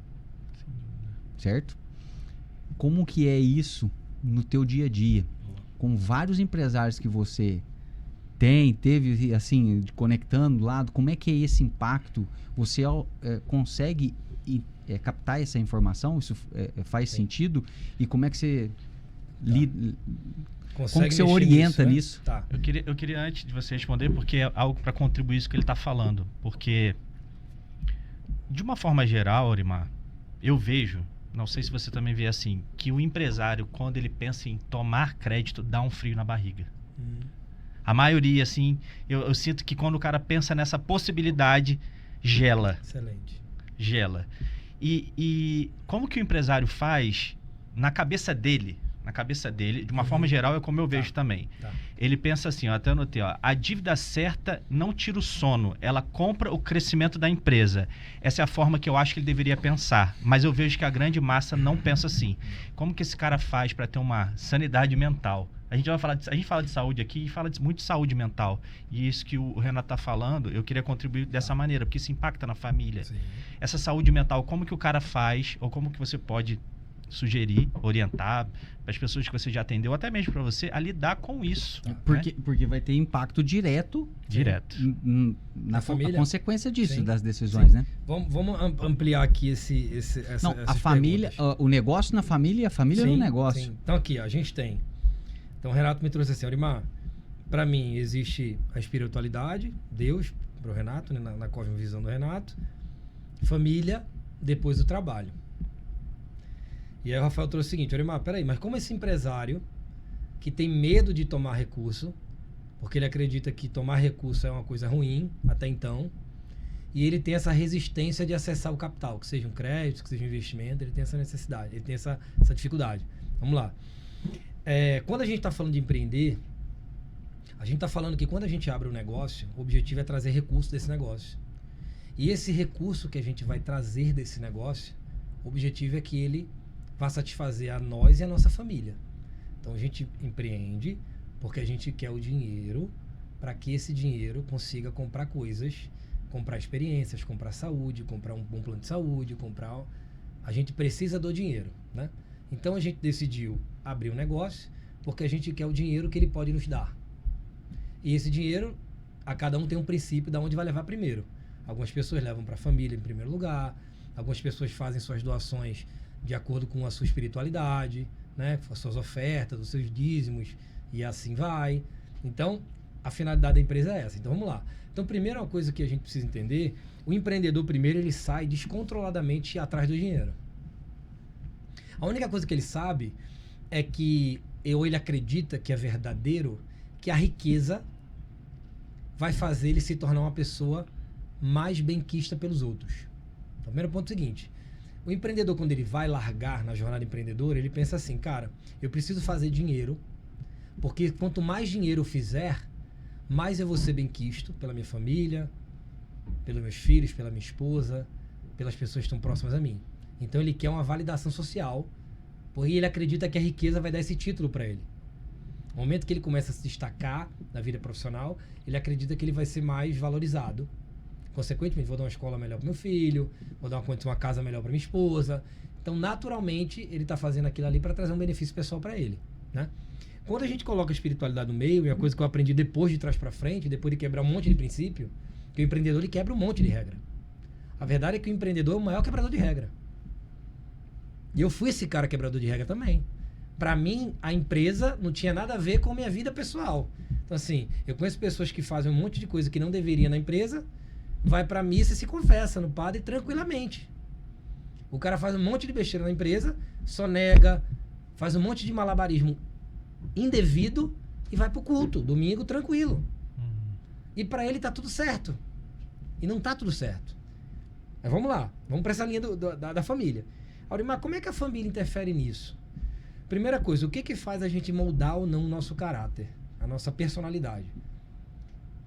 Certo? Como que é isso no teu dia a dia? Com vários empresários que você teve assim, conectando lá, como é que é esse impacto? Você consegue captar essa informação? Isso faz sentido? E como é que você como que você orienta nisso? Tá. Eu queria, antes de você responder, porque é algo para contribuir isso que ele está falando. Porque, de uma forma geral, Orimar, eu vejo, não sei se você também vê assim, que o empresário, quando ele pensa em tomar crédito, dá um frio na barriga. A maioria, assim, eu sinto que quando o cara pensa nessa possibilidade, gela. Excelente. Gela. E como que o empresário faz na cabeça dele, de uma forma geral, é como eu vejo também. Tá. Ele pensa assim, ó, até anotei, ó, a dívida certa não tira o sono, ela compra o crescimento da empresa. Essa é a forma que eu acho que ele deveria pensar, mas eu vejo que a grande massa não pensa assim. Como que esse cara faz para ter uma sanidade mental? A gente fala de saúde aqui e fala muito de saúde mental. E isso que o Renato está falando, eu queria contribuir dessa maneira, porque isso impacta na família. Sim. Essa saúde mental, como que o cara faz, ou como que você pode sugerir, orientar para as pessoas que você já atendeu, até mesmo para você, a lidar com isso. Porque vai ter impacto direto na família. A consequência disso, Sim. das decisões, Sim. né? Vamos ampliar aqui a família, o negócio na família e a família no negócio. Sim. Então aqui, ó, a gente tem. Então o Renato me trouxe assim, Orimar, para mim existe a espiritualidade, Deus, para o Renato, né, na cosmovisão do Renato, família, depois o trabalho. E aí o Rafael trouxe o seguinte, Orimar, peraí, mas como esse empresário que tem medo de tomar recurso, porque ele acredita que tomar recurso é uma coisa ruim até então, e ele tem essa resistência de acessar o capital, que seja um crédito, que seja um investimento, ele tem essa necessidade, ele tem essa dificuldade. Vamos lá. Quando a gente está falando de empreender, a gente está falando que quando a gente abre um negócio, o objetivo é trazer recurso desse negócio. E esse recurso que a gente vai trazer desse negócio, o objetivo é que ele vá satisfazer a nós e a nossa família. Então a gente empreende porque a gente quer o dinheiro para que esse dinheiro consiga comprar coisas, comprar experiências, comprar saúde, comprar um bom plano de saúde, a gente precisa do dinheiro, né? Então a gente decidiu abrir um negócio porque a gente quer o dinheiro que ele pode nos dar. E esse dinheiro, a cada um tem um princípio de onde vai levar primeiro. Algumas pessoas levam para a família em primeiro lugar, algumas pessoas fazem suas doações de acordo com a sua espiritualidade, né? Com as suas ofertas, os seus dízimos, e assim vai. Então, a finalidade da empresa é essa. Então, vamos lá. Então, primeira coisa que a gente precisa entender, o empreendedor primeiro, ele sai descontroladamente atrás do dinheiro. A única coisa que ele sabe é que, ou ele acredita que é verdadeiro, que a riqueza vai fazer ele se tornar uma pessoa mais benquista pelos outros. Então, primeiro ponto é o seguinte, o empreendedor, quando ele vai largar na jornada empreendedora, ele pensa assim, cara, eu preciso fazer dinheiro, porque quanto mais dinheiro eu fizer, mais eu vou ser benquisto pela minha família, pelos meus filhos, pela minha esposa, pelas pessoas que estão próximas a mim. Então ele quer uma validação social, porque ele acredita que a riqueza vai dar esse título para ele. No momento que ele começa a se destacar na vida profissional, ele acredita que ele vai ser mais valorizado. Consequentemente, vou dar uma escola melhor para meu filho, vou dar uma casa melhor para minha esposa. Então, naturalmente, ele está fazendo aquilo ali para trazer um benefício pessoal para ele, né? Quando a gente coloca a espiritualidade no meio, e a coisa que eu aprendi depois de trás para frente, depois de quebrar um monte de princípio, que o empreendedor ele quebra um monte de regra. A verdade é que o empreendedor é o maior quebrador de regra. E eu fui esse cara quebrador de regra também. Pra mim, a empresa não tinha nada a ver com a minha vida pessoal. Então, assim, eu conheço pessoas que fazem um monte de coisa que não deveria na empresa, vai pra missa e se confessa no padre tranquilamente. O cara faz um monte de besteira na empresa, só nega, faz um monte de malabarismo indevido e vai pro culto, domingo, tranquilo. E pra ele tá tudo certo. E não tá tudo certo. Mas vamos lá, vamos pra essa linha da família. Aurimar, como é que a família interfere nisso? Primeira coisa, o que faz a gente moldar ou não o nosso caráter, a nossa personalidade?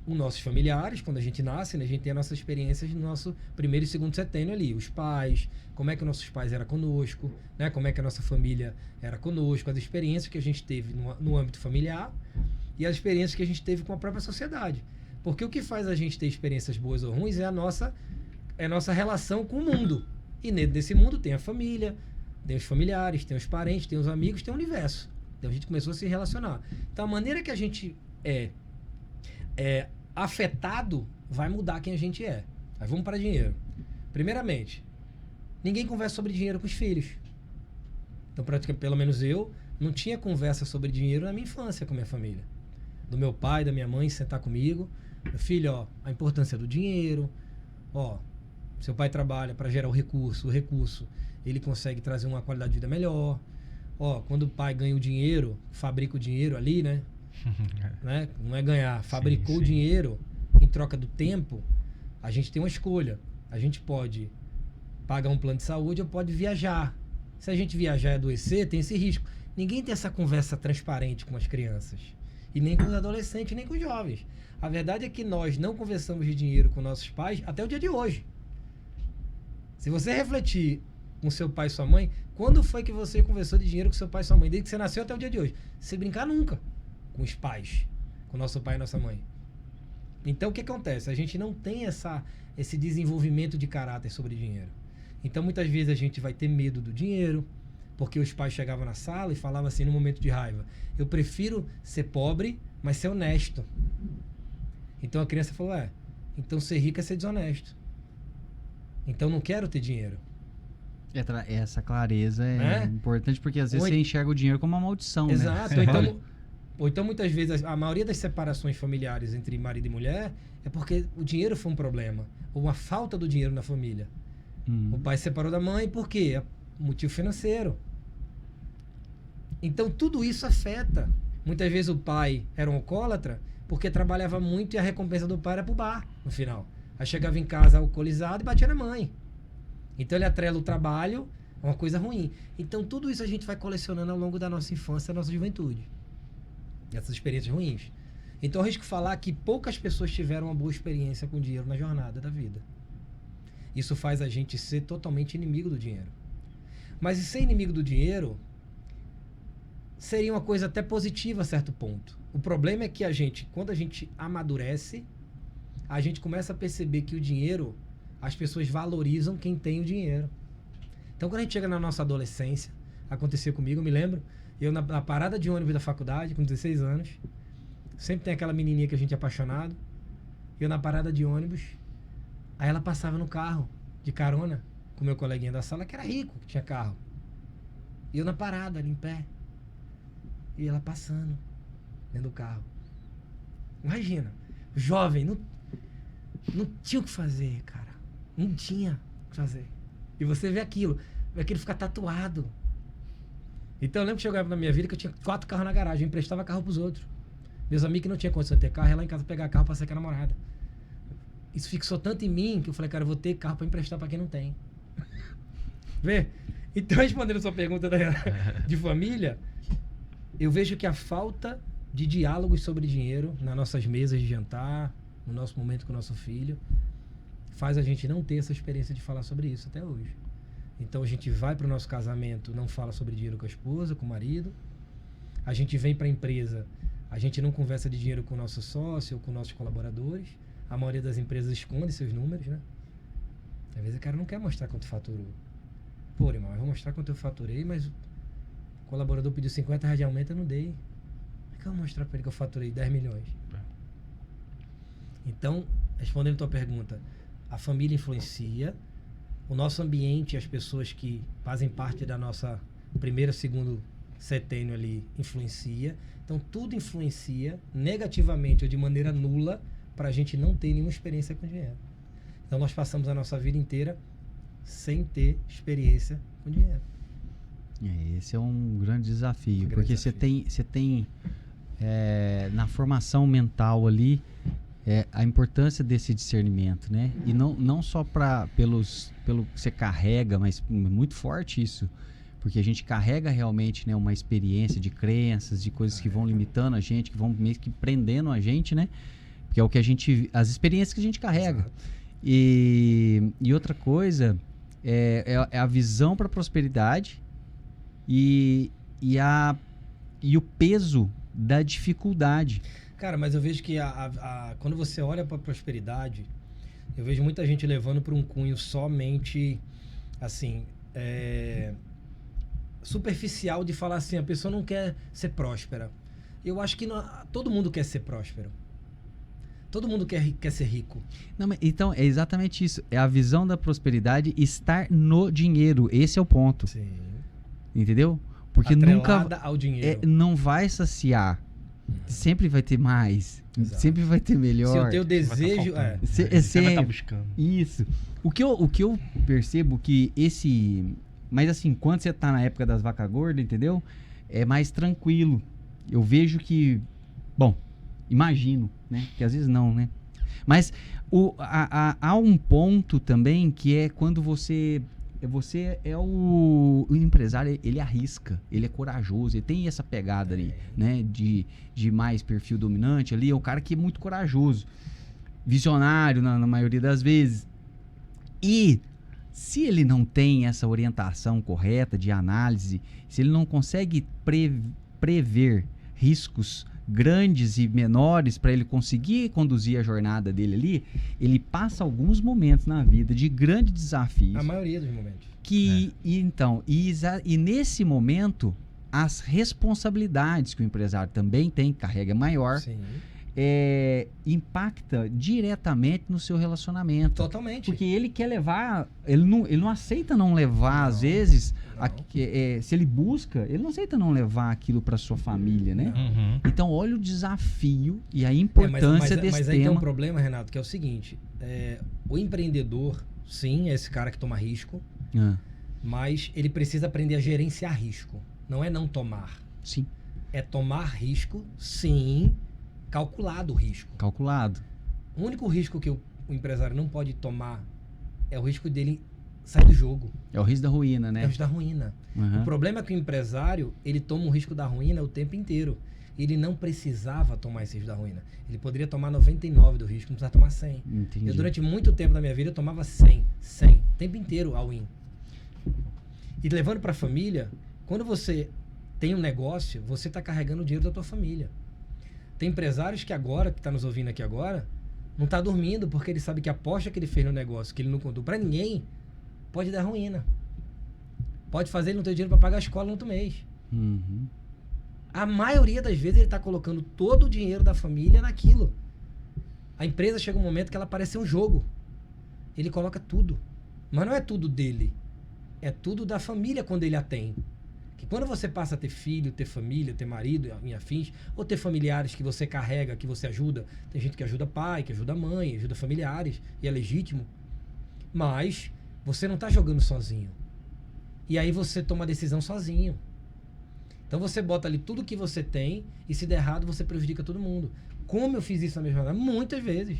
Os nossos familiares, quando a gente nasce, né, a gente tem as nossas experiências no nosso primeiro e segundo setênio ali. Os pais, como é que nossos pais eram conosco, né, como é que a nossa família era conosco, as experiências que a gente teve no âmbito familiar e as experiências que a gente teve com a própria sociedade. Porque o que faz a gente ter experiências boas ou ruins é a nossa relação com o mundo. E dentro desse mundo tem a família, tem os familiares, tem os parentes, tem os amigos, tem o universo. Então a gente começou a se relacionar. Então a maneira que a gente é afetado vai mudar quem a gente é. Aí vamos para dinheiro. Primeiramente, ninguém conversa sobre dinheiro com os filhos. Então, praticamente, pelo menos eu, não tinha conversa sobre dinheiro na minha infância com a minha família. Do meu pai, da minha mãe, sentar comigo. Meu filho, ó, a importância do dinheiro. Ó, seu pai trabalha para gerar o recurso ele consegue trazer uma qualidade de vida melhor. Ó, quando o pai ganha o dinheiro, fabrica o dinheiro ali, né? Né? Não é ganhar, fabricou o dinheiro em troca do tempo, a gente tem uma escolha. A gente pode pagar um plano de saúde ou pode viajar. Se a gente viajar e adoecer, tem esse risco. Ninguém tem essa conversa transparente com as crianças. E nem com os adolescentes, nem com os jovens. A verdade é que nós não conversamos de dinheiro com nossos pais até o dia de hoje. Se você refletir com seu pai e sua mãe, quando foi que você conversou de dinheiro com seu pai e sua mãe? Desde que você nasceu até o dia de hoje. Se brincar, nunca. Com os pais. Com nosso pai e nossa mãe. Então, o que acontece? A gente não tem esse desenvolvimento de caráter sobre dinheiro. Então, muitas vezes a gente vai ter medo do dinheiro, porque os pais chegavam na sala e falavam assim, no momento de raiva, eu prefiro ser pobre, mas ser honesto. Então, a criança falou, então ser rico é ser desonesto. Então, não quero ter dinheiro. Essa clareza é importante, porque às vezes você enxerga o dinheiro como uma maldição. Exato. Né? Ou então, muitas vezes, a maioria das separações familiares entre marido e mulher é porque o dinheiro foi um problema. Ou uma falta do dinheiro na família. O pai se separou da mãe, por quê? Motivo financeiro. Então, tudo isso afeta. Muitas vezes o pai era um alcoólatra porque trabalhava muito e a recompensa do pai era pro bar, no final. Aí chegava em casa alcoolizado e batia na mãe. Então, ele atrela o trabalho a uma coisa ruim. Então, tudo isso a gente vai colecionando ao longo da nossa infância e da nossa juventude. Essas experiências ruins. Então, eu arrisco falar que poucas pessoas tiveram uma boa experiência com dinheiro na jornada da vida. Isso faz a gente ser totalmente inimigo do dinheiro. Mas ser inimigo do dinheiro seria uma coisa até positiva a certo ponto. O problema é que quando a gente amadurece, a gente começa a perceber que o dinheiro, as pessoas valorizam quem tem o dinheiro. Então, quando a gente chega na nossa adolescência, aconteceu comigo, eu me lembro, eu na parada de ônibus da faculdade, com 16 anos, sempre tem aquela menininha que a gente é apaixonado, eu na parada de ônibus, aí ela passava no carro, de carona, com meu coleguinha da sala, que era rico, que tinha carro. E eu na parada, ali em pé. E ela passando, dentro do carro. Imagina, jovem, não tinha o que fazer, cara. Não tinha o que fazer. E você vê aquilo ficar tatuado. Então eu lembro que chegava na minha vida que eu tinha 4 carros na garagem, eu emprestava carro pros outros. Meus amigos que não tinham condição de ter carro, ia lá em casa pegar carro pra sair com a namorada. Isso fixou tanto em mim que eu falei, cara, eu vou ter carro pra emprestar pra quem não tem. Vê? Então, respondendo a sua pergunta de família, eu vejo que a falta de diálogos sobre dinheiro nas nossas mesas de jantar, no nosso momento com o nosso filho, faz a gente não ter essa experiência de falar sobre isso até hoje. Então a gente vai para o nosso casamento, não fala sobre dinheiro com a esposa, com o marido. A gente vem para a empresa, a gente não conversa de dinheiro com o nosso sócio ou com nossos colaboradores. A maioria das empresas esconde seus números, né? Às vezes o cara não quer mostrar quanto faturou. Pô, irmão, eu vou mostrar quanto eu faturei, mas o colaborador pediu R$50 de aumento, eu não dei. Como é que eu vou mostrar para ele que eu faturei 10 milhões? Então, respondendo a tua pergunta, a família influencia, o nosso ambiente, as pessoas que fazem parte da nossa primeira, segundo setênio ali influencia. Então, tudo influencia negativamente ou de maneira nula para a gente não ter nenhuma experiência com dinheiro. Então, nós passamos a nossa vida inteira sem ter experiência com dinheiro. Esse é um grande desafio, porque você tem na formação mental ali a importância desse discernimento, né? E não só pelo que você carrega, mas muito forte isso, porque a gente carrega realmente, né, uma experiência de crenças, de coisas que vão limitando a gente, que vão meio que prendendo a gente, né? Porque é o que as experiências que a gente carrega. E outra coisa é a visão para a prosperidade e o peso da dificuldade. Cara, mas eu vejo que quando você olha para a prosperidade, eu vejo muita gente levando para um cunho somente, assim, superficial de falar assim, a pessoa não quer ser próspera. Eu acho que todo mundo quer ser próspero. Todo mundo quer ser rico. Não, mas, então, é exatamente isso. É a visão da prosperidade estar no dinheiro. Esse é o ponto. Sim. Entendeu? Porque atrelada ao dinheiro. Não vai saciar. Sempre vai ter mais. Exato. Sempre vai ter melhor. Se o teu desejo... Você vai estar buscando. Isso. O que eu percebo que mas assim, quando você tá na época das vacas gordas, entendeu? É mais tranquilo. Eu vejo que... Bom, imagino, né? Que às vezes não, né? Mas há um ponto também que é quando você é o empresário, ele arrisca, ele é corajoso, ele tem essa pegada ali, né? De mais perfil dominante ali, é um cara que é muito corajoso, visionário na maioria das vezes. E se ele não tem essa orientação correta de análise, se ele não consegue prever riscos grandes e menores para ele conseguir conduzir a jornada dele ali, ele passa alguns momentos na vida de grandes desafios. A maioria dos momentos. E nesse momento, as responsabilidades que o empresário também tem, carrega maior, Sim. Impacta diretamente no seu relacionamento. Totalmente. Porque ele quer levar, ele não aceita não levar, às vezes, se ele busca, ele não aceita não levar aquilo para sua família, né? Uhum. Então, olha o desafio e a importância desse mas aí tem tema. um problema, Renato, que é o seguinte, o empreendedor, sim, é esse cara que toma risco, mas ele precisa aprender a gerenciar risco. Não é não tomar. Sim. É tomar risco, sim, calculado o risco. Calculado. O único risco que o empresário não pode tomar é o risco dele sair do jogo. É o risco da ruína, né? É o risco da ruína. Uhum. O problema é que o empresário, ele toma o risco da ruína o tempo inteiro. Ele não precisava tomar esse risco da ruína. Ele poderia tomar 99 do risco, não precisava tomar 100. Entendi. Eu, durante muito tempo da minha vida, eu tomava 100, o tempo inteiro all-in. E levando para a família, quando você tem um negócio, você está carregando o dinheiro da tua família. Tem empresários que está nos ouvindo aqui agora, não está dormindo porque ele sabe que a aposta que ele fez no negócio, que ele não contou para ninguém, pode dar ruína. Pode fazer ele não ter dinheiro para pagar a escola no outro mês. Uhum. A maioria das vezes ele está colocando todo o dinheiro da família naquilo. A empresa chega um momento que ela parece um jogo. Ele coloca tudo. Mas não é tudo dele. É tudo da família quando ele a tem. Que quando você passa a ter filho, ter família, ter marido e afins, ou ter familiares que você carrega, que você ajuda. Tem gente que ajuda pai, que ajuda mãe, ajuda familiares, e é legítimo. Mas você não está jogando sozinho. E aí você toma a decisão sozinho. Então você bota ali tudo que você tem e se der errado você prejudica todo mundo. Como eu fiz isso na minha jornada? Muitas vezes.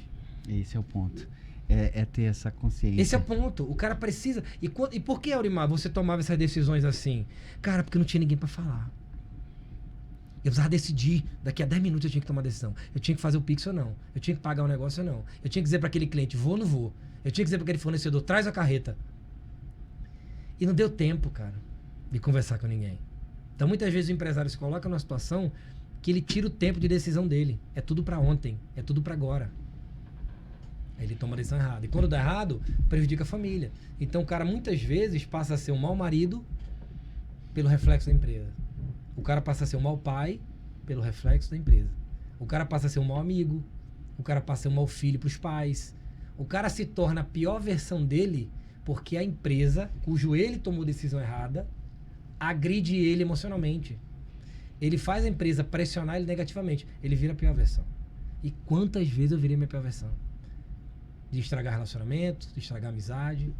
Esse é o ponto. É ter essa consciência. Esse é o ponto. O cara precisa... E por que, Aurimar, você tomava essas decisões assim? Cara, porque não tinha ninguém pra falar. Eu precisava decidir. Daqui a 10 minutos eu tinha que tomar decisão. Eu tinha que fazer o Pix ou não. Eu tinha que pagar o negócio ou não. Eu tinha que dizer pra aquele cliente, vou ou não vou. Eu tinha que dizer pra aquele fornecedor, traz a carreta. E não deu tempo, cara, de conversar com ninguém. Então, muitas vezes o empresário se coloca numa situação que ele tira o tempo de decisão dele. É tudo pra ontem. É tudo pra agora. Aí ele toma a decisão errada. E quando dá errado, prejudica a família. Então o cara muitas vezes passa a ser um mau marido pelo reflexo da empresa. O cara passa a ser um mau pai pelo reflexo da empresa. O cara passa a ser um mau amigo. O cara passa a ser um mau filho pros pais. O cara se torna a pior versão dele porque a empresa, cujo ele tomou decisão errada, agride ele emocionalmente. ele faz a empresa pressionar ele negativamente. Ele vira a pior versão. E quantas vezes eu virei minha pior versão? De estragar relacionamento, de estragar amizade.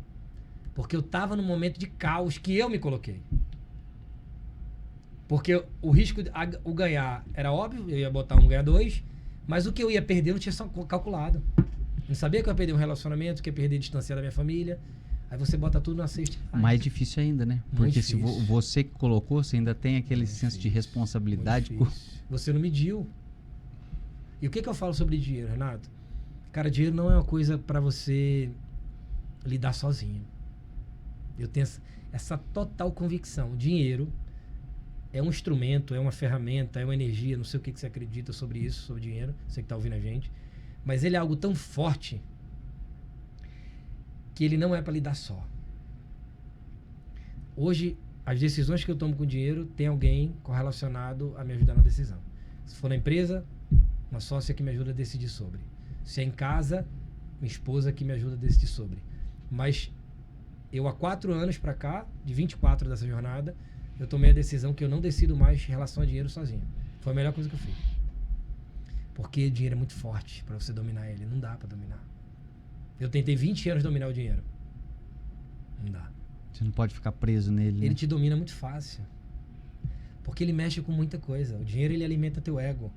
Porque eu tava num momento de caos que eu me coloquei. Porque o risco, o ganhar era óbvio, eu ia botar um ganhar 2, mas o que eu ia perder eu não tinha calculado. Não sabia que eu ia perder um relacionamento, que ia perder distância da minha família. Aí você bota tudo na cesta. Mais difícil ainda, né? Porque se você que colocou, você ainda tem aquele senso de responsabilidade. Você não mediu. E o que eu falo sobre dinheiro, Renato? Cara, dinheiro não é uma coisa para você lidar sozinho. Eu tenho essa total convicção. Dinheiro é um instrumento, é uma ferramenta, é uma energia. Não sei o que você acredita sobre isso, sobre dinheiro. Você que está ouvindo a gente. Mas ele é algo tão forte que ele não é para lidar só. Hoje, as decisões que eu tomo com dinheiro, tem alguém correlacionado a me ajudar na decisão. Se for na empresa, uma sócia que me ajuda a decidir sobre. Se é em casa, minha esposa que me ajuda a decidir sobre. Mas eu, há 4 anos para cá, de 24 dessa jornada, eu tomei a decisão que eu não decido mais em relação a dinheiro sozinho. Foi a melhor coisa que eu fiz. Porque dinheiro é muito forte para você dominar ele. Não dá para dominar. Eu tentei 20 anos dominar o dinheiro. Não dá. Você não pode ficar preso nele. Ele né? te domina muito fácil. Porque ele mexe com muita coisa. O dinheiro, ele alimenta teu ego.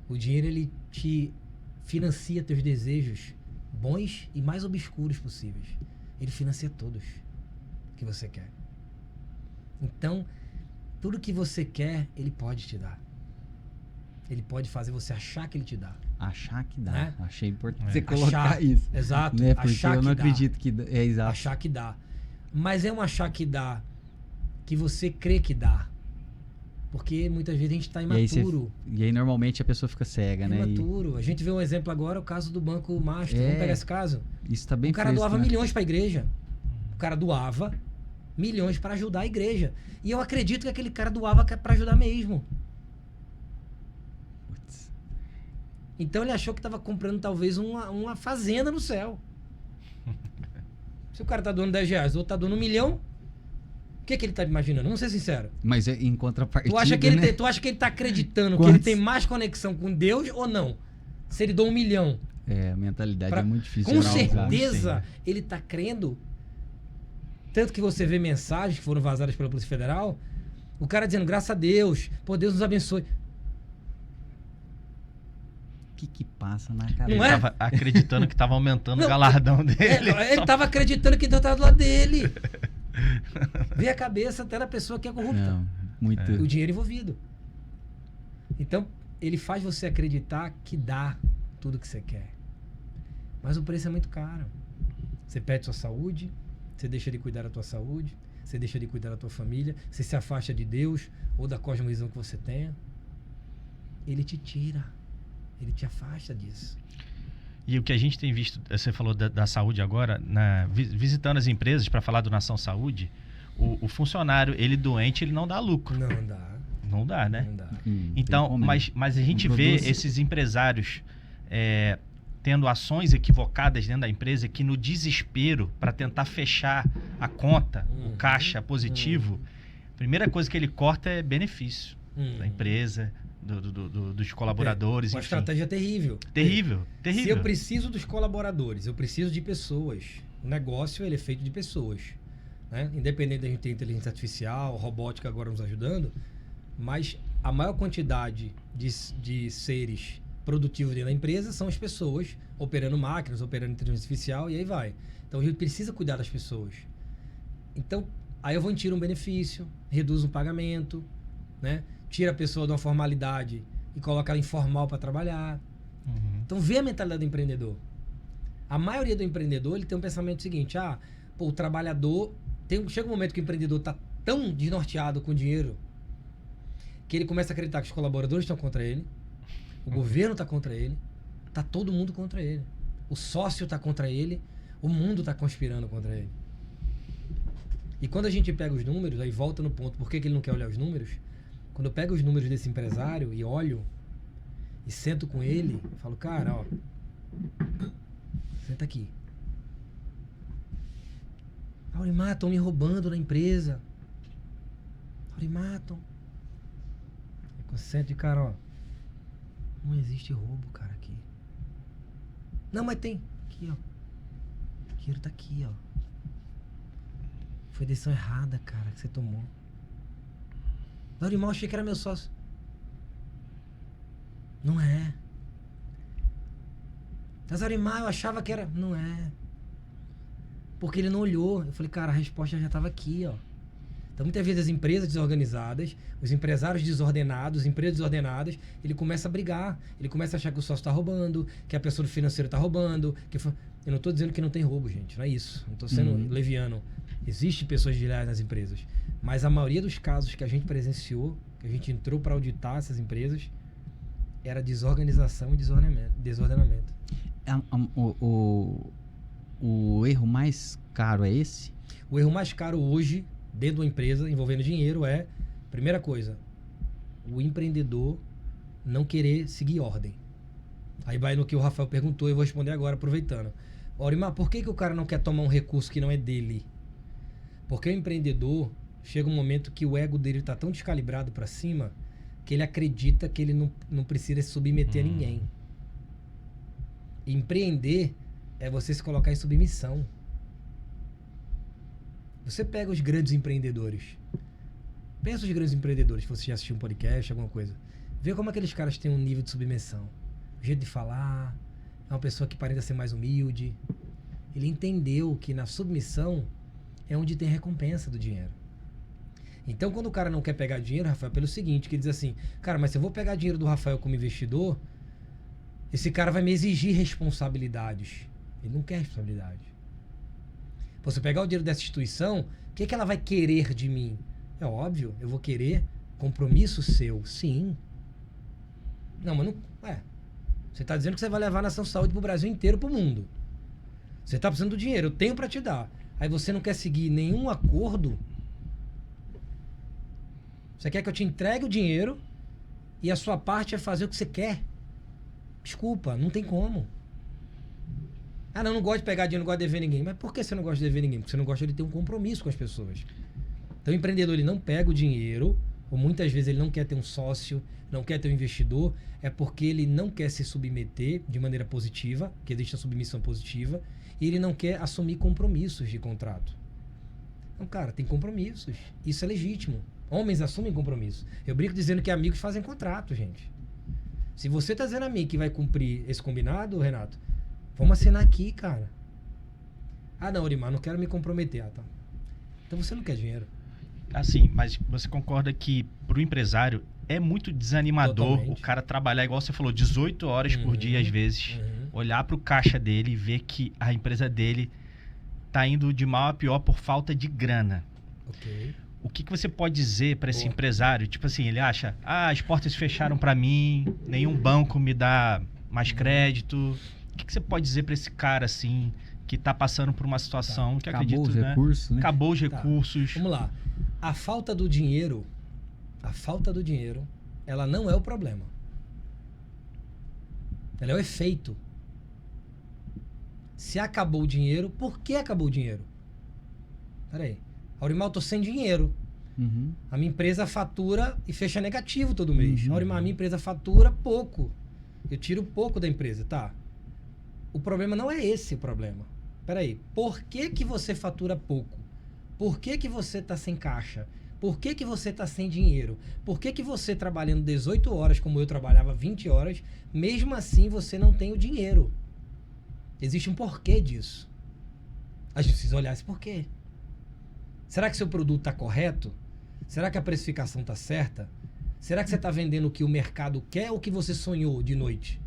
O dinheiro, ele te financia teus desejos bons e mais obscuros possíveis. Ele financia todos que você quer. Então, tudo que você quer, ele pode te dar. Ele pode fazer você achar que ele te dá. Achar que dá. Né? Achei importante você colocar Achar, isso. Exato. Né? Porque Achar eu não que acredito que dá. É exato. Achar que dá. Mas é um achar que dá que você crê que dá. Porque muitas vezes a gente está imaturo. E aí normalmente a pessoa fica cega, né? Imaturo. A gente vê um exemplo agora, o caso do Banco Master. Vamos pegar esse caso. Isso tá bem O cara fresco, doava né? milhões para a igreja. O cara doava milhões para ajudar a igreja. E eu acredito que aquele cara doava para ajudar mesmo. Putz. Então ele achou que estava comprando talvez uma fazenda no céu. Se o cara tá doando 10 reais, o outro tá doando 1 milhão, o que ele tá imaginando? Vamos ser sincero. Mas em contrapartida, Tu acha que ele, né? tu acha que ele tá acreditando que Quantos? ele tem mais conexão com Deus ou não? Se ele doa 1 milhão. É, a mentalidade é muito difícil. Com de analisar. certeza ele tá crendo. Tanto que você vê mensagens que foram vazadas pela Polícia Federal, o cara dizendo, graças a Deus, pô, Deus nos abençoe. O que passa na cabeça? Ele Não é? tava acreditando que tava aumentando Não, o galardão dele. Ele tava acreditando que Deus tava do lado dele. Vê a cabeça até da pessoa que é corrupta. Não, muito. O dinheiro envolvido. Então, ele faz você acreditar que dá tudo que você quer. Mas o preço é muito caro. Você perde sua saúde, você deixa de cuidar da tua saúde, você deixa de cuidar da tua família, você se afasta de Deus ou da cosmovisão que você tenha. Ele te tira. Ele te afasta disso. E o que a gente tem visto, você falou da saúde agora, visitando as empresas para falar do Nação Saúde, o funcionário, ele doente, ele não dá lucro. Não dá. Não dá, né? Não dá. Então, mas a gente Não vê produz. esses empresários tendo ações equivocadas dentro da empresa que no desespero para tentar fechar a conta, o caixa positivo, a primeira coisa que ele corta é benefício da empresa, dos colaboradores, Uma enfim. estratégia terrível. Terrível, terrível. Se eu preciso dos colaboradores, eu preciso de pessoas. O negócio, ele é feito de pessoas. Né? Independente da gente ter inteligência artificial, robótica agora nos ajudando, mas a maior quantidade de seres produtivos dentro da empresa são as pessoas operando máquinas, operando inteligência artificial e aí vai. Então a gente precisa cuidar das pessoas. Então, aí eu vou e tiro um benefício, reduzo um pagamento, né? Tira a pessoa de uma formalidade e coloca ela informal para trabalhar. Então vê a mentalidade do empreendedor. A maioria do empreendedor, ele tem um pensamento seguinte, o trabalhador, chega um momento que o empreendedor está tão desnorteado com o dinheiro que ele começa a acreditar que os colaboradores estão contra ele, o governo está contra ele, está todo mundo contra ele. O sócio está contra ele, o mundo está conspirando contra ele. E quando a gente pega os números, aí volta no ponto, por que ele não quer olhar os números? Quando eu pego os números desse empresário e olho e sento com ele, eu falo, cara, ó, senta aqui. Aurimar, estão me roubando na empresa. Aurimar, Sente, cara, ó. Não existe roubo, cara, aqui. Não, mas tem. Aqui, ó. O dinheiro tá aqui, ó. Foi decisão errada, cara, que você tomou. Laurimar, eu achei que era meu sócio. Não é. Mas Laurimar, eu achava que era... Não é. Porque ele não olhou. Eu falei, cara, a resposta já tava aqui, ó. Então, muitas vezes, as empresas desorganizadas, os empresários desordenados, as empresas desordenadas, ele começa a brigar, ele começa a achar que o sócio está roubando, que a pessoa do financeiro está roubando. Eu não estou dizendo que não tem roubo, gente, não é isso. Não estou sendo leviano. Existem pessoas desleais nas empresas. Mas a maioria dos casos que a gente presenciou, que a gente entrou para auditar essas empresas, era desorganização e desordenamento. O erro mais caro é esse? O erro mais caro hoje, dentro de uma empresa envolvendo dinheiro, é, primeira coisa, o empreendedor não querer seguir ordem. Aí vai no que o Rafael perguntou, eu vou responder agora, aproveitando. Aurimar, por que o cara não quer tomar um recurso que não é dele? Porque o empreendedor, chega um momento que o ego dele está tão descalibrado para cima, que ele acredita que ele não precisa se submeter a ninguém. Empreender é você se colocar em submissão. Você pega os grandes empreendedores. Pensa os grandes empreendedores, se você já assistiu um podcast, alguma coisa. Vê como aqueles caras têm um nível de submissão. O jeito de falar, é uma pessoa que parece ser mais humilde. Ele entendeu que na submissão é onde tem a recompensa do dinheiro. Então, quando o cara não quer pegar dinheiro, Rafael, pelo seguinte, que ele diz assim, cara, mas se eu vou pegar dinheiro do Rafael como investidor, esse cara vai me exigir responsabilidades. Ele não quer responsabilidade. Você pegar o dinheiro dessa instituição, o que ela vai querer de mim? É óbvio, eu vou querer compromisso seu, sim. Não, mas não... Você está dizendo que você vai levar a Nação Saúde para o Brasil inteiro, para o mundo. Você está precisando do dinheiro, eu tenho para te dar. Aí você não quer seguir nenhum acordo. Você quer que eu te entregue o dinheiro e a sua parte é fazer o que você quer. Desculpa, não tem como. Ah, não gosto de pegar dinheiro, não gosto de dever ninguém. Mas por que você não gosta de dever ninguém? Porque você não gosta de ter um compromisso com as pessoas. Então o empreendedor, ele não pega o dinheiro, ou muitas vezes ele não quer ter um sócio, não quer ter um investidor, é porque ele não quer se submeter de maneira positiva, que existe a submissão positiva, e ele não quer assumir compromissos de contrato. Então, cara, tem compromissos. Isso é legítimo. Homens assumem compromissos. Eu brinco dizendo que amigos fazem contrato, gente. Se você tá dizendo a mim que vai cumprir esse combinado, Renato, vamos assinar aqui, cara. Ah, não, Aurimar, não quero me comprometer. Ah, tá. Então você não quer dinheiro. Assim, mas você concorda que pro empresário é muito desanimador o cara trabalhar, igual você falou, 18 horas por dia às vezes, olhar pro caixa dele e ver que a empresa dele tá indo de mal a pior por falta de grana. Ok. O que você pode dizer para esse empresário? Tipo assim, ele acha, as portas fecharam para mim, nenhum banco me dá mais crédito. O que você pode dizer para esse cara assim, que tá passando por uma situação que acabou acredito, os recursos, né? Acabou os recursos. Vamos lá. A falta do dinheiro, ela não é o problema. Ela é o efeito. Se acabou o dinheiro, por que acabou o dinheiro? Peraí. Aurimar, eu tô sem dinheiro. A minha empresa fatura e fecha negativo todo mês. Aurimar, a minha empresa fatura pouco. Eu tiro pouco da empresa, tá? O problema não é esse o problema. Peraí, por que você fatura pouco? Por que você tá sem caixa? Por que você tá sem dinheiro? Por que você trabalhando 18 horas, como eu trabalhava 20 horas, mesmo assim você não tem o dinheiro? Existe um porquê disso. A gente precisa olhar esse porquê. Será que seu produto está correto? Será que a precificação está certa? Será que você está vendendo o que o mercado quer ou o que você sonhou de noite?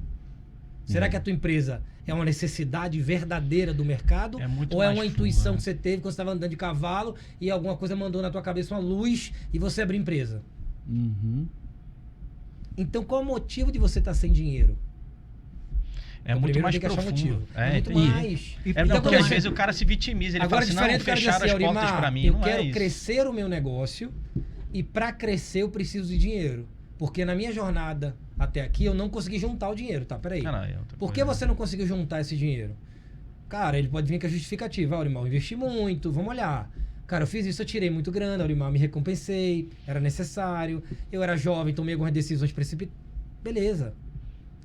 Será que a tua empresa é uma necessidade verdadeira do mercado? Ou é uma intuição que você teve quando você estava andando de cavalo e alguma coisa mandou na tua cabeça uma luz e você abriu empresa? Então qual é o motivo de você estar sem dinheiro? É muito mais profundo. É muito mais. Então, porque às vezes o cara se vitimiza, ele fala assim, não, fecharam as portas para mim. Eu quero crescer o meu negócio e para crescer eu preciso de dinheiro. Porque na minha jornada até aqui eu não consegui juntar o dinheiro, tá? Peraí. Por que você não conseguiu juntar esse dinheiro? Cara, ele pode vir com a justificativa. Aurimar, eu investi muito, vamos olhar. Cara, eu fiz isso, eu tirei muito grana, Aurimar, me recompensei, era necessário, eu era jovem, tomei algumas decisões precipitadas. Beleza.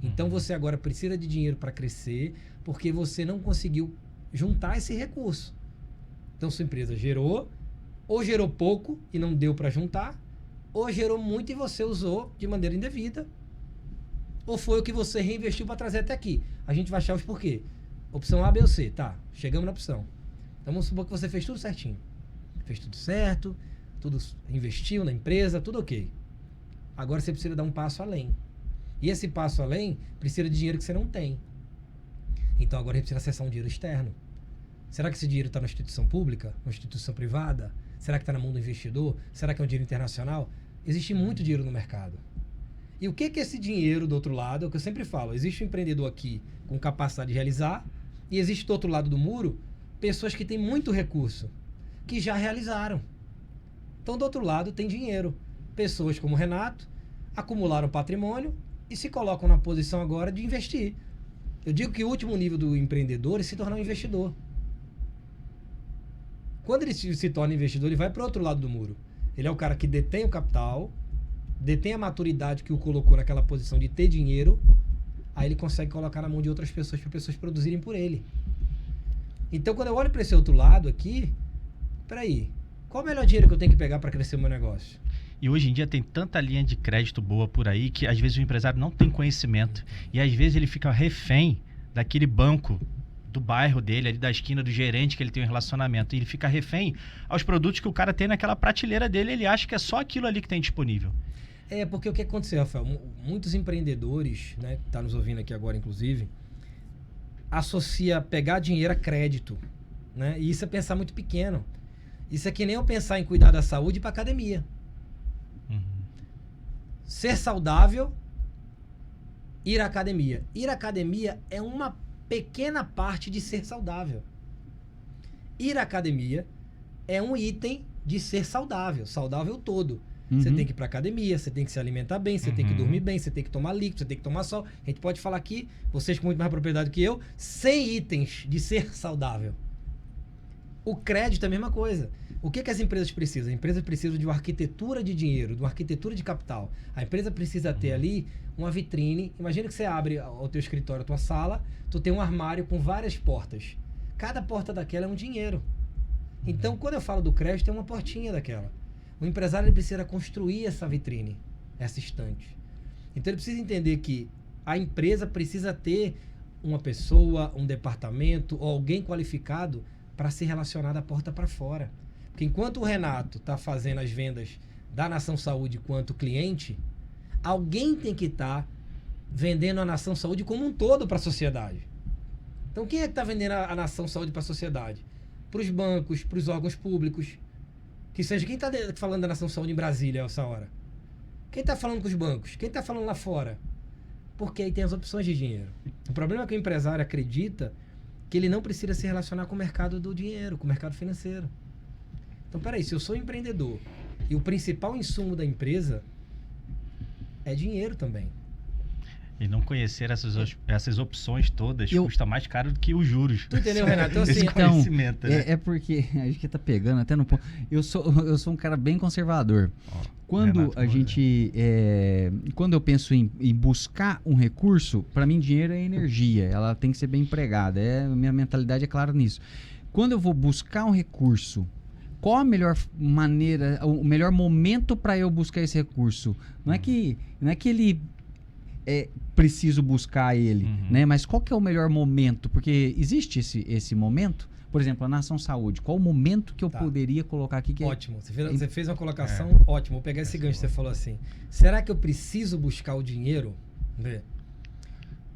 Então você agora precisa de dinheiro para crescer, porque você não conseguiu juntar esse recurso. Então sua empresa gerou, ou gerou pouco e não deu para juntar, ou gerou muito e você usou de maneira indevida, ou foi o que você reinvestiu para trazer até aqui. A gente vai achar os porquê. Opção A, B ou C. Tá, chegamos na opção. Então vamos supor que você fez tudo certinho. Fez tudo certo, tudo investiu na empresa, tudo ok. Agora você precisa dar um passo além. E esse passo além precisa de dinheiro que você não tem. Então agora a gente precisa acessar um dinheiro externo. Será que esse dinheiro está na instituição pública? Na instituição privada? Será que está na mão do investidor? Será que é um dinheiro internacional? Existe muito dinheiro no mercado. E o que é esse dinheiro do outro lado? É o que eu sempre falo. Existe um empreendedor aqui com capacidade de realizar e existe do outro lado do muro pessoas que têm muito recurso, que já realizaram. Então do outro lado tem dinheiro. Pessoas como o Renato acumularam patrimônio e se colocam na posição agora de investir. Eu digo que o último nível do empreendedor é se tornar um investidor. Quando ele se torna investidor, ele vai para o outro lado do muro. Ele é o cara que detém o capital, detém a maturidade que o colocou naquela posição de ter dinheiro, aí ele consegue colocar na mão de outras pessoas para pessoas produzirem por ele. Então, quando eu olho para esse outro lado aqui, peraí, qual o melhor dinheiro que eu tenho que pegar para crescer o meu negócio? E hoje em dia tem tanta linha de crédito boa por aí que às vezes o empresário não tem conhecimento. E às vezes ele fica refém daquele banco do bairro dele, ali da esquina do gerente que ele tem um relacionamento. E ele fica refém aos produtos que o cara tem naquela prateleira dele. Ele acha que é só aquilo ali que tem disponível. É, porque o que aconteceu, Rafael? Muitos empreendedores, né, que tá nos ouvindo aqui agora, inclusive, associa pegar dinheiro a crédito, né? E isso é pensar muito pequeno. Isso é que nem eu pensar em cuidar da saúde para academia. Ser saudável, ir à academia. Ir à academia é uma pequena parte de ser saudável. Ir à academia é um item de ser saudável. Saudável todo. Você tem que ir para academia, você tem que se alimentar bem, você tem que dormir bem, você tem que tomar líquido, você tem que tomar sol. A gente pode falar aqui, vocês com muito mais propriedade que eu, 100 itens de ser saudável. O crédito é a mesma coisa. O que as empresas precisam? A empresa precisa de uma arquitetura de dinheiro, de uma arquitetura de capital. A empresa precisa ter ali uma vitrine. Imagina que você abre o teu escritório, a tua sala, tu tem um armário com várias portas. Cada porta daquela é um dinheiro. Então, quando eu falo do crédito, é uma portinha daquela. O empresário ele precisa construir essa vitrine, essa estante. Então, ele precisa entender que a empresa precisa ter uma pessoa, um departamento ou alguém qualificado para se relacionar da porta para fora. Porque enquanto o Renato está fazendo as vendas da Nação Saúde quanto cliente, alguém tem que estar vendendo a Nação Saúde como um todo para a sociedade. Então quem é que está vendendo a Nação Saúde para a sociedade? Para os bancos, para os órgãos públicos. Que seja, quem está falando da Nação Saúde em Brasília a essa hora? Quem está falando com os bancos? Quem está falando lá fora? Porque aí tem as opções de dinheiro. O problema é que o empresário acredita que ele não precisa se relacionar com o mercado do dinheiro, com o mercado financeiro. Então, peraí, se eu sou empreendedor e o principal insumo da empresa é dinheiro também. E não conhecer essas opções todas custa mais caro do que os juros. Tu entendeu, Renato? Então, assim, esse conhecimento, né? É porque a gente tá pegando até no ponto. Eu sou um cara bem conservador. Quando Renato, a gente... quando eu penso em buscar um recurso, para mim dinheiro é energia. Ela tem que ser bem empregada. Minha mentalidade é clara nisso. Quando eu vou buscar um recurso, qual a melhor maneira, o melhor momento para eu buscar esse recurso? Não é que ele preciso buscar ele, né? Mas qual que é o melhor momento? Porque existe esse momento. Por exemplo, a Nação Saúde. Qual o momento que eu poderia colocar aqui? Ótimo. Você fez uma colocação ótima. Vou pegar esse gancho que você falou assim. Será que eu preciso buscar o dinheiro?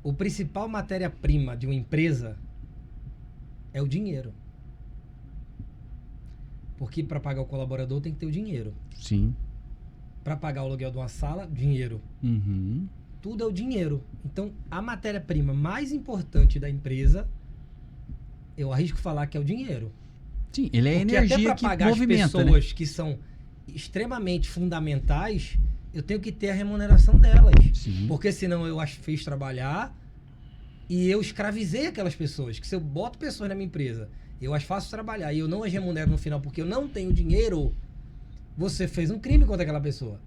O principal matéria-prima de uma empresa é o dinheiro. Porque para pagar o colaborador tem que ter o dinheiro. Sim. Para pagar o aluguel de uma sala, dinheiro. Tudo é o dinheiro. Então, a matéria-prima mais importante da empresa, eu arrisco falar que é o dinheiro. Sim, ele é porque energia até que pagar movimenta, as pessoas, né, que são extremamente fundamentais, eu tenho que ter a remuneração delas. Sim. Porque senão eu as fiz trabalhar e eu escravizei aquelas pessoas. Que se eu boto pessoas na minha empresa eu as faço trabalhar e eu não as remunero no final porque eu não tenho dinheiro, você fez um crime contra aquela pessoa.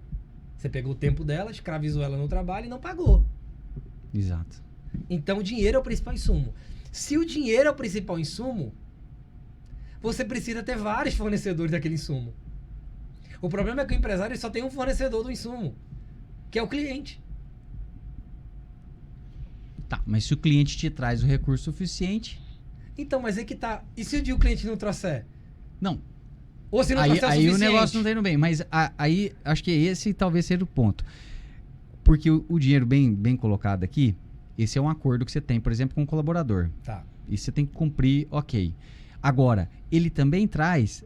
Você pegou o tempo dela, escravizou ela no trabalho e não pagou. Exato. Então o dinheiro é o principal insumo. Se o dinheiro é o principal insumo, você precisa ter vários fornecedores daquele insumo. O problema é que o empresário só tem um fornecedor do insumo, que é o cliente. Tá, mas se o cliente te traz o recurso suficiente... Então, mas é que tá. E se o dia o cliente não trouxer? Não. Ou se não Aí, trouxer o aí suficiente? o negócio não tá indo bem. Mas aí acho que esse talvez seja o ponto. Porque o dinheiro bem colocado aqui, esse é um acordo que você tem, por exemplo, com um colaborador. Tá. E você tem que cumprir, ok. Agora, ele também traz,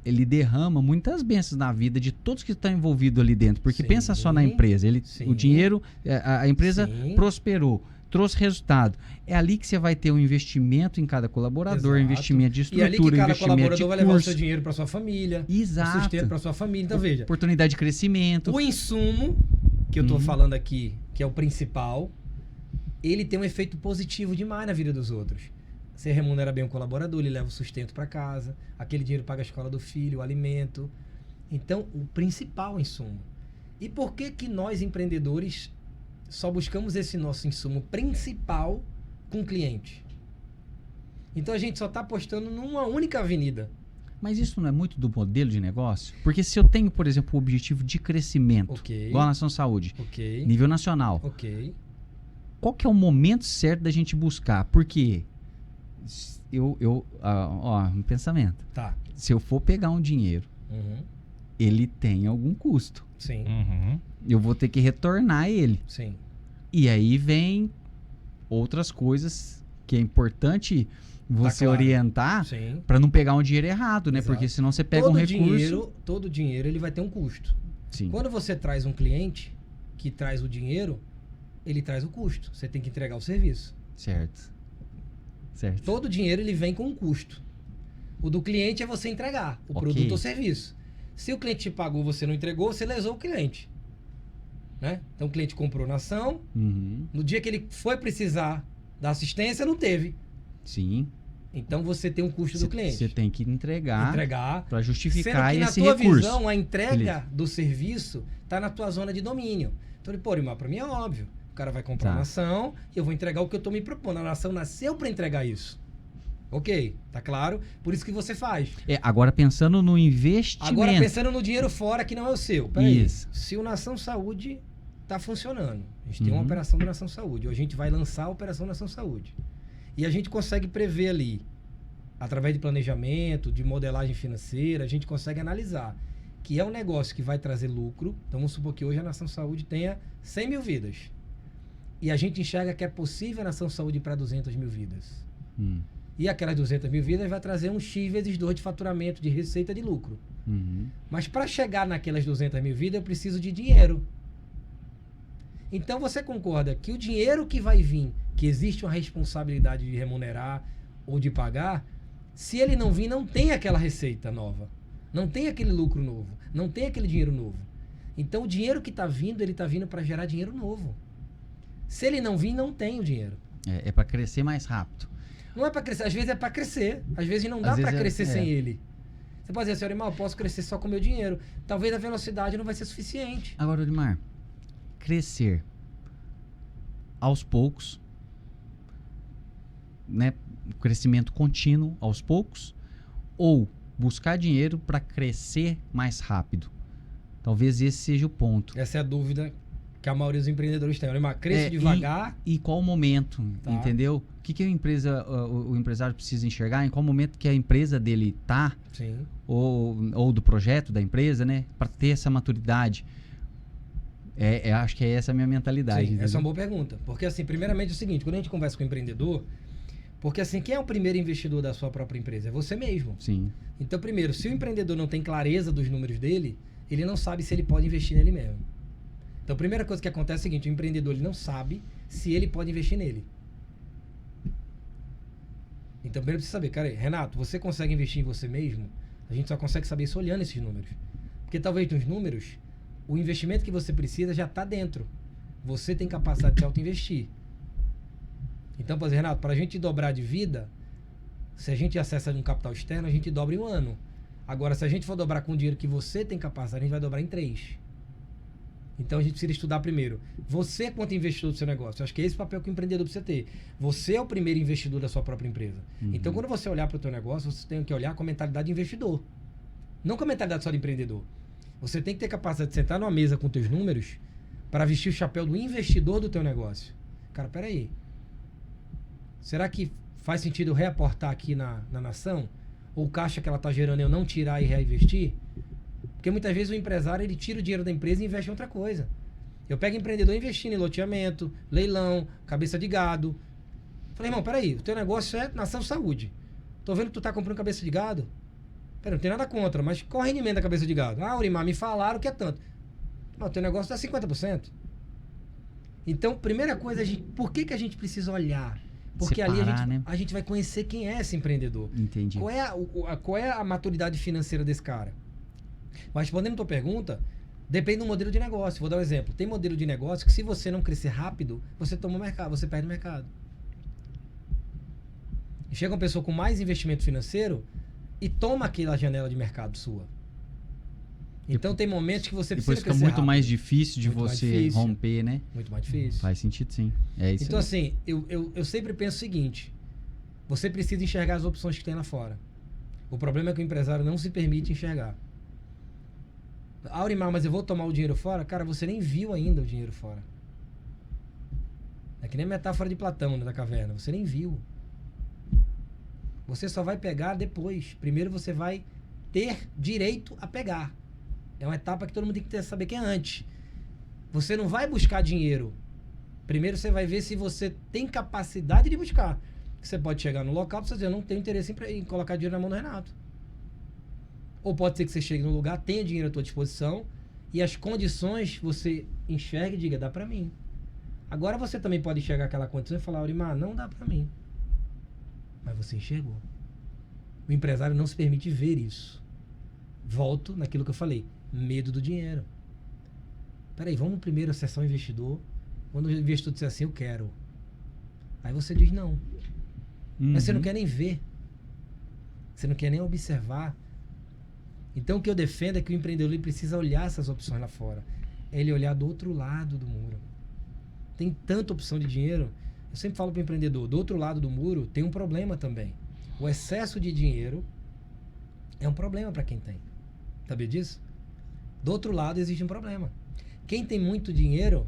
ele derrama muitas bênçãos na vida de todos que estão envolvidos ali dentro. Porque Sim, pensa só na empresa. sim. O dinheiro, a empresa Sim. prosperou, trouxe resultado. É ali que você vai ter um investimento em cada colaborador, Exato. investimento de E estrutura, ali que cada investimento de colaborador vai levar o curso. seu dinheiro para sua família, o Exato. sustento para sua família. Então, veja, Oportunidade de crescimento. o insumo que eu tô falando aqui, que é o principal, ele tem um efeito positivo demais na vida dos outros. Você remunera bem o colaborador, ele leva o sustento para casa, aquele dinheiro paga a escola do filho, o alimento. Então, o principal insumo. E por que que nós, empreendedores, só buscamos esse nosso insumo principal com o cliente? Então, a gente só está apostando numa única avenida. Mas isso não é muito do modelo de negócio? Porque se eu tenho, por exemplo, o objetivo de crescimento, Ok. igual a Nação Saúde, Ok, nível nacional, ok. qual que é o momento certo da gente buscar? Porque um pensamento. Tá. Se eu for pegar um dinheiro, Uhum. ele tem algum custo. Sim, Uhum. Eu vou ter que retornar ele. sim. E aí vem outras coisas que é importante você claro. orientar Sim. para não pegar um dinheiro errado, né? Exato. Porque senão você pega um recurso... Todo dinheiro ele vai ter um custo. Sim. Quando você traz um cliente que traz o dinheiro, ele traz o custo. Você tem que entregar o serviço. Certo. Todo dinheiro ele vem com um custo. O do cliente é você entregar o Ok. produto ou serviço. Se o cliente te pagou, você não entregou, você lesou o cliente. Né? Então o cliente comprou na ação, Uhum. no dia que ele foi precisar da assistência, não teve. Sim. Então você tem um custo do cliente. Você tem que entregar Entregar. para Sendo justificar que na esse tua recurso. visão, a entrega do serviço está na tua zona de domínio. Então, pô, irmão, para mim é óbvio. O cara vai comprar Tá. uma ação e eu vou entregar o que eu estou me propondo. A ação nasceu para entregar isso. Ok, tá claro? Por isso que você faz. Agora pensando no investimento. Agora pensando no dinheiro fora que não é o seu. Peraí. Isso. Se o Nação Saúde está funcionando, a gente tem uma Uhum. operação do Nação Saúde, ou a gente vai lançar a operação Nação Saúde. E a gente consegue prever ali, através de planejamento, de modelagem financeira, a gente consegue analisar que é um negócio que vai trazer lucro. Então vamos supor que hoje a Nação Saúde tenha 100 mil vidas. E a gente enxerga que é possível a Nação Saúde ir para 200 mil vidas. E aquelas 200 mil vidas vai trazer um X vezes 2 de faturamento, de receita, de lucro. Uhum. Mas para chegar naquelas 200 mil vidas, eu preciso de dinheiro. Então você concorda que o dinheiro que vai vir, que existe uma responsabilidade de remunerar ou de pagar, se ele não vir, não tem aquela receita nova. Não tem aquele lucro novo. Não tem aquele dinheiro novo. Então o dinheiro que está vindo, ele está vindo para gerar dinheiro novo. Se ele não vir, não tem o dinheiro. É para crescer mais rápido. Não é para crescer, às vezes é para crescer. Às vezes não dá Às para vezes crescer é. sem ele. Você pode dizer assim, irmão, eu posso crescer só com o meu dinheiro. Talvez a velocidade não vai ser suficiente. Agora, Odimar, crescer aos poucos, né? Crescimento contínuo aos poucos, ou buscar dinheiro para crescer mais rápido. Talvez esse seja o ponto. Essa é a dúvida que a maioria dos empreendedores tem. Irmão, cresce devagar. E qual o momento, Tá. entendeu? O que a empresa, o empresário precisa enxergar? Em qual momento que a empresa dele tá, Sim. ou do projeto da empresa, né? Para ter essa maturidade. Acho que é essa a minha mentalidade. Sim, essa é entendeu? uma boa pergunta. Porque, assim, primeiramente é o seguinte, quando a gente conversa com o empreendedor, porque, assim, quem é o primeiro investidor da sua própria empresa? É você mesmo. Sim. Então, primeiro, se o empreendedor não tem clareza dos números dele, ele não sabe se ele pode investir nele mesmo. Então, a primeira coisa que acontece é o seguinte, o empreendedor ele não sabe se ele pode investir nele. Então, primeiro precisa saber, cara, Renato, você consegue investir em você mesmo? A gente só consegue saber isso olhando esses números. Porque talvez nos números, o investimento que você precisa já está dentro. Você tem capacidade de auto-investir. Então, por exemplo, Renato, para a gente dobrar de vida, Se a gente acessa um capital externo, a gente dobra em 1 ano. Agora, se a gente for dobrar com o dinheiro que você tem capacidade, a gente vai dobrar em 3. Então a gente precisa estudar primeiro. Você, quanto investidor do seu negócio, eu acho que é esse papel que o empreendedor precisa ter. Você é o primeiro investidor da sua própria empresa. Então, quando você olhar para o teu negócio, você tem que olhar com a mentalidade de investidor. Não com a mentalidade só de empreendedor. Você tem que ter capacidade de sentar numa mesa com teus números para vestir o chapéu do investidor do teu negócio. Cara, peraí. Será que faz sentido eu reaportar aqui na nação? Ou o caixa que ela está gerando eu não tirar e reinvestir? Porque muitas vezes o empresário ele tira o dinheiro da empresa e investe em outra coisa. Eu pego empreendedor investindo em loteamento, leilão, cabeça de gado. Falei, irmão, peraí, o teu negócio é nação saúde. Tô vendo que tu tá comprando cabeça de gado. Pera, não tem nada contra, mas qual o rendimento da cabeça de gado? Ah, Aurimar, me falaram que é tanto. Mas o teu negócio dá 50%. Então, primeira coisa, por que a gente precisa olhar? Porque Separar, ali a gente vai conhecer quem é esse empreendedor. Entendi. Qual é a maturidade financeira desse cara? Mas respondendo a tua pergunta, depende do modelo de negócio. Vou dar um exemplo. Tem modelo de negócio que se você não crescer rápido, você toma o mercado, você perde o mercado. E chega uma pessoa com mais investimento financeiro e toma aquela janela de mercado sua. Então tem momentos que você precisa depois fica crescer muito rápido. mais difícil de Muito mais você difícil. romper, né? Muito mais difícil. Faz sentido, sim. É isso Então, aí. assim, eu sempre penso o seguinte: você precisa enxergar as opções que tem lá fora. O problema é que o empresário não se permite enxergar. Aurimar, mas eu vou tomar o dinheiro fora? Cara, você nem viu ainda o dinheiro fora. É que nem a metáfora de Platão, né, da caverna. Você nem viu. Você só vai pegar depois. Primeiro você vai ter direito a pegar. É uma etapa que todo mundo tem que saber que é antes. Você não vai buscar dinheiro. Primeiro você vai ver se você tem capacidade de buscar. Você pode chegar no local e você dizer, eu não tenho interesse em colocar dinheiro na mão do Renato. Ou pode ser que você chegue no lugar, tenha dinheiro à tua disposição e as condições você enxergue e diga, dá pra mim. Agora você também pode enxergar aquela condição e falar, Aurimar, não dá pra mim. Mas você enxergou. O empresário não se permite ver isso. Volto naquilo que eu falei, medo do dinheiro. Peraí, vamos primeiro acessar o investidor. Quando o investidor disser assim, eu quero. Aí você diz não. Mas você não quer nem ver. Você não quer nem observar. Então o que eu defendo é que o empreendedor ele precisa olhar essas opções lá fora. É ele olhar do outro lado do muro. Tem tanta opção de dinheiro. Eu sempre falo para o empreendedor, do outro lado do muro tem um problema também. O excesso de dinheiro é um problema para quem tem. Sabia disso? Do outro lado existe um problema. Quem tem muito dinheiro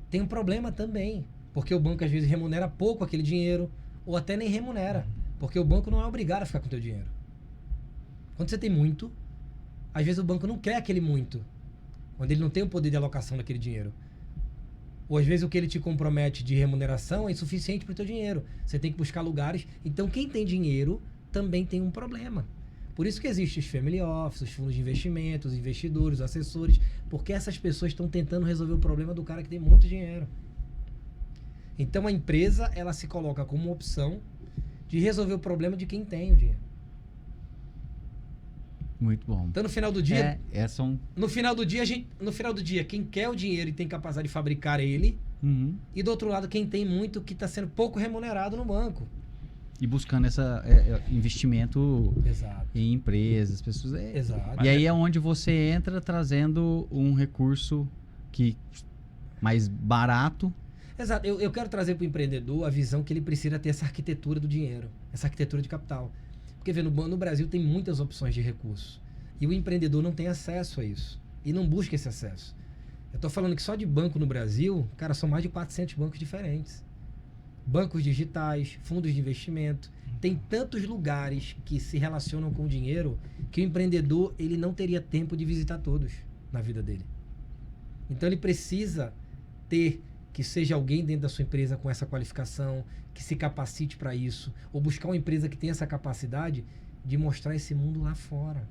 tem um problema também. Porque o banco às vezes remunera pouco aquele dinheiro, ou até nem remunera. Porque o banco não é obrigado a ficar com o teu dinheiro. Quando você tem muito, às vezes o banco não quer aquele muito. Quando ele não tem o poder de alocação daquele dinheiro. Ou às vezes o que ele te compromete de remuneração é insuficiente para o teu dinheiro. Você tem que buscar lugares. Então quem tem dinheiro também tem um problema. Por isso que existem os family office, os fundos de investimento, os investidores, os assessores. Porque essas pessoas estão tentando resolver o problema do cara que tem muito dinheiro. Então a empresa, ela se coloca como uma opção de resolver o problema de quem tem o dinheiro. Muito bom. Então no final do dia, No final do dia, quem quer o dinheiro e tem capacidade de fabricar ele, e do outro lado quem tem muito que está sendo pouco remunerado no banco. E buscando esse investimento Exato. em empresas, pessoas. Exato. E aí é onde você entra trazendo um recurso mais barato. Exato. Eu quero trazer para o empreendedor a visão que ele precisa ter essa arquitetura do dinheiro, essa arquitetura de capital. Porque no Brasil tem muitas opções de recursos. E o empreendedor não tem acesso a isso. E não busca esse acesso. Eu estou falando que só de banco no Brasil, cara, são mais de 400 bancos diferentes. Bancos digitais, fundos de investimento. Tem tantos lugares que se relacionam com o dinheiro que o empreendedor ele não teria tempo de visitar todos na vida dele. Então ele precisa ter que seja alguém dentro da sua empresa com essa qualificação, que se capacite para isso, ou buscar uma empresa que tenha essa capacidade de mostrar esse mundo lá fora.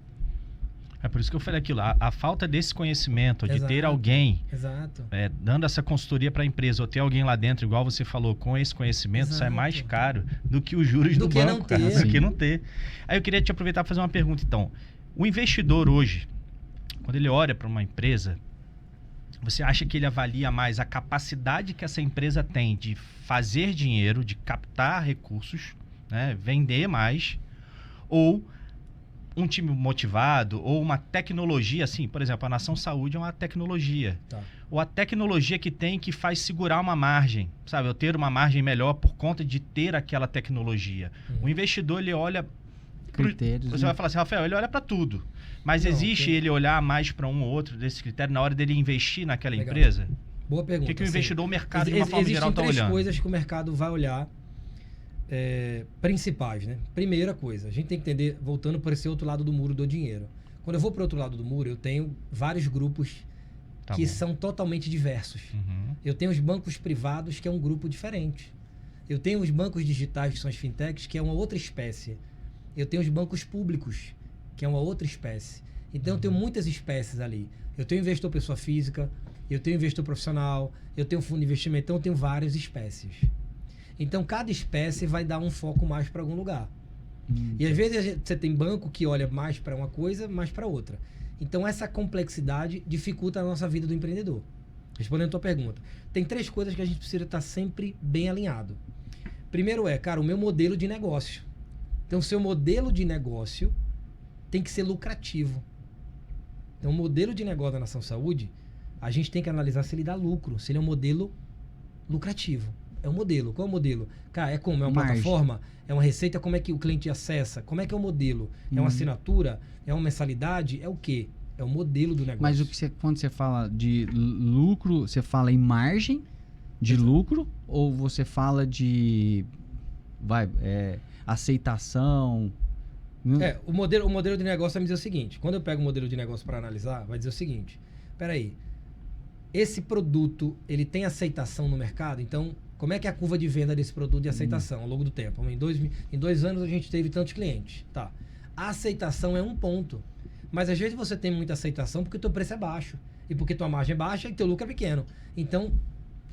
É por isso que eu falei aquilo, a falta desse conhecimento, de Exato. ter alguém Dando dando essa consultoria para a empresa, ou ter alguém lá dentro, igual você falou, com esse conhecimento, sai mais caro do que os juros do banco, do que não ter. Aí eu queria te aproveitar para fazer uma pergunta, então. O investidor hoje, quando ele olha para uma empresa, você acha que ele avalia mais a capacidade que essa empresa tem de fazer dinheiro, de captar recursos, né? Vender mais, ou um time motivado, ou uma tecnologia, assim, por exemplo, a Nação Saúde é uma tecnologia. Tá. Ou a tecnologia que faz segurar uma margem, sabe? Eu ter uma margem melhor por conta de ter aquela tecnologia. O investidor, ele olha... Critérios, Você né? vai falar assim, Rafael, ele olha para tudo. Mas Não, existe tem- ele olhar mais para um ou outro desses critérios na hora dele investir naquela Legal. empresa? Boa O pergunta. que o assim. investidor, o mercado, de uma forma geral, está Existem três olhando? coisas que o mercado vai olhar principais, né? Primeira coisa, a gente tem que entender, voltando para esse outro lado do muro do dinheiro. Quando eu vou para o outro lado do muro, eu tenho vários grupos Tá que bom. são totalmente diversos. Uhum. Eu tenho os bancos privados, que é um grupo diferente. Eu tenho os bancos digitais, que são as fintechs, que é uma outra espécie. Eu tenho os bancos públicos, que é uma outra espécie. Então eu tenho muitas espécies ali. Eu tenho investidor pessoa física, eu tenho investidor profissional, eu tenho fundo de investimento, então eu tenho várias espécies. Então cada espécie vai dar um foco mais para algum lugar. E às vezes você tem banco que olha mais para uma coisa, mais para outra. Então essa complexidade dificulta a nossa vida do empreendedor. Respondendo a tua pergunta, tem três coisas que a gente precisa estar sempre bem alinhado. Primeiro cara, o meu modelo de negócio. Então o seu modelo de negócio tem que ser lucrativo. Então o modelo de negócio da Nação Saúde, a gente tem que analisar se ele dá lucro, se ele é um modelo lucrativo. É um modelo. Qual é o modelo? Cara, é como? É uma Margem. plataforma? É uma receita? Como é que o cliente acessa? Como é que é o modelo? É uma assinatura? É uma mensalidade? É o quê? É o modelo do negócio. Mas quando você fala de lucro, você fala em margem de lucro ou você fala de aceitação? O modelo de negócio vai me dizer o seguinte. Quando eu pego o modelo de negócio para analisar, vai dizer o seguinte. Peraí, esse produto, ele tem aceitação no mercado? Então, como é que é a curva de venda desse produto de aceitação ao longo do tempo? Em 2 anos a gente teve tantos clientes. Tá. A aceitação é um ponto. Mas às vezes você tem muita aceitação porque o teu preço é baixo. E porque tua margem é baixa e teu lucro é pequeno. Então,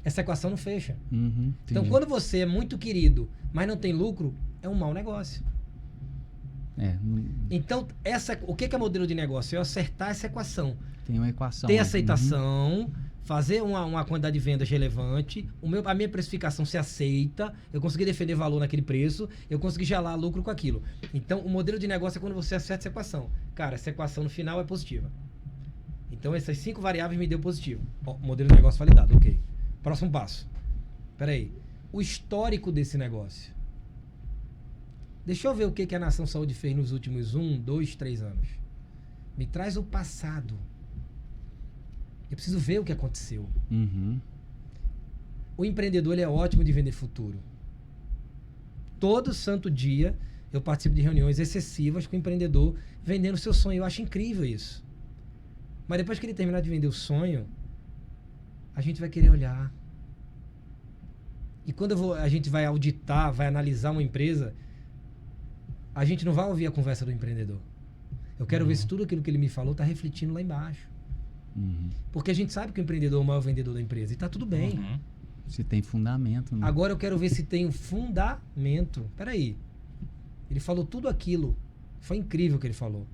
essa equação não fecha. Então, Entendi. quando você é muito querido, mas não tem lucro, é um mau negócio. Então, o que é modelo de negócio? É eu acertar essa equação. Tem uma equação. Ter né? aceitação, fazer uma quantidade de vendas relevante, a minha precificação se aceita, eu consegui defender valor naquele preço, eu consegui gerar lucro com aquilo. Então, o modelo de negócio é quando você acerta essa equação. Cara, essa equação no final é positiva. Então, essas 5 variáveis me deu positivo. Ó, modelo de negócio validado, ok. Próximo passo. Peraí. O histórico desse negócio. Deixa eu ver o que a Nação Saúde fez nos últimos 1, 2, 3 anos. Me traz o passado. Eu preciso ver o que aconteceu. Uhum. O empreendedor ele é ótimo de vender futuro. Todo santo dia eu participo de reuniões excessivas com o empreendedor vendendo seu sonho. Eu acho incrível isso. Mas depois que ele terminar de vender o sonho, a gente vai querer olhar. E quando a gente vai auditar, vai analisar uma empresa, a gente não vai ouvir a conversa do empreendedor. Eu quero ver se tudo aquilo que ele me falou está refletindo lá embaixo. Porque a gente sabe que o empreendedor é o maior vendedor da empresa. E está tudo bem. Se tem fundamento. Né? Agora eu quero ver se tem um fundamento. Peraí. Ele falou tudo aquilo. Foi incrível o que ele falou.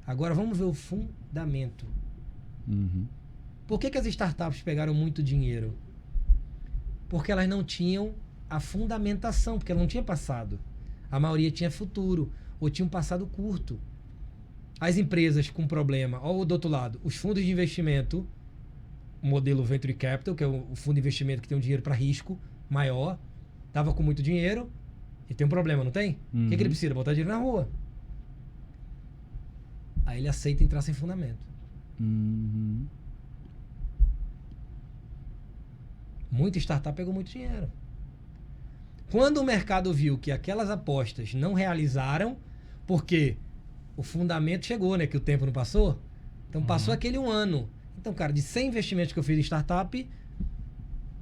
Agora vamos ver o fundamento. Por que as startups pegaram muito dinheiro? Porque elas não tinham a fundamentação, porque ela não tinha passado. A maioria tinha futuro, ou tinha um passado curto. As empresas com problema, ou do outro lado, os fundos de investimento, o modelo Venture Capital, que é o fundo de investimento que tem um dinheiro para risco maior, estava com muito dinheiro e tem um problema, não tem? O que ele precisa? Botar dinheiro na rua. Aí ele aceita entrar sem fundamento. Muita startup pegou muito dinheiro. Quando o mercado viu que aquelas apostas não realizaram, porque o fundamento chegou, né? Que o tempo não passou. Então passou aquele 1 ano. Então, cara, de 100 investimentos que eu fiz em startup,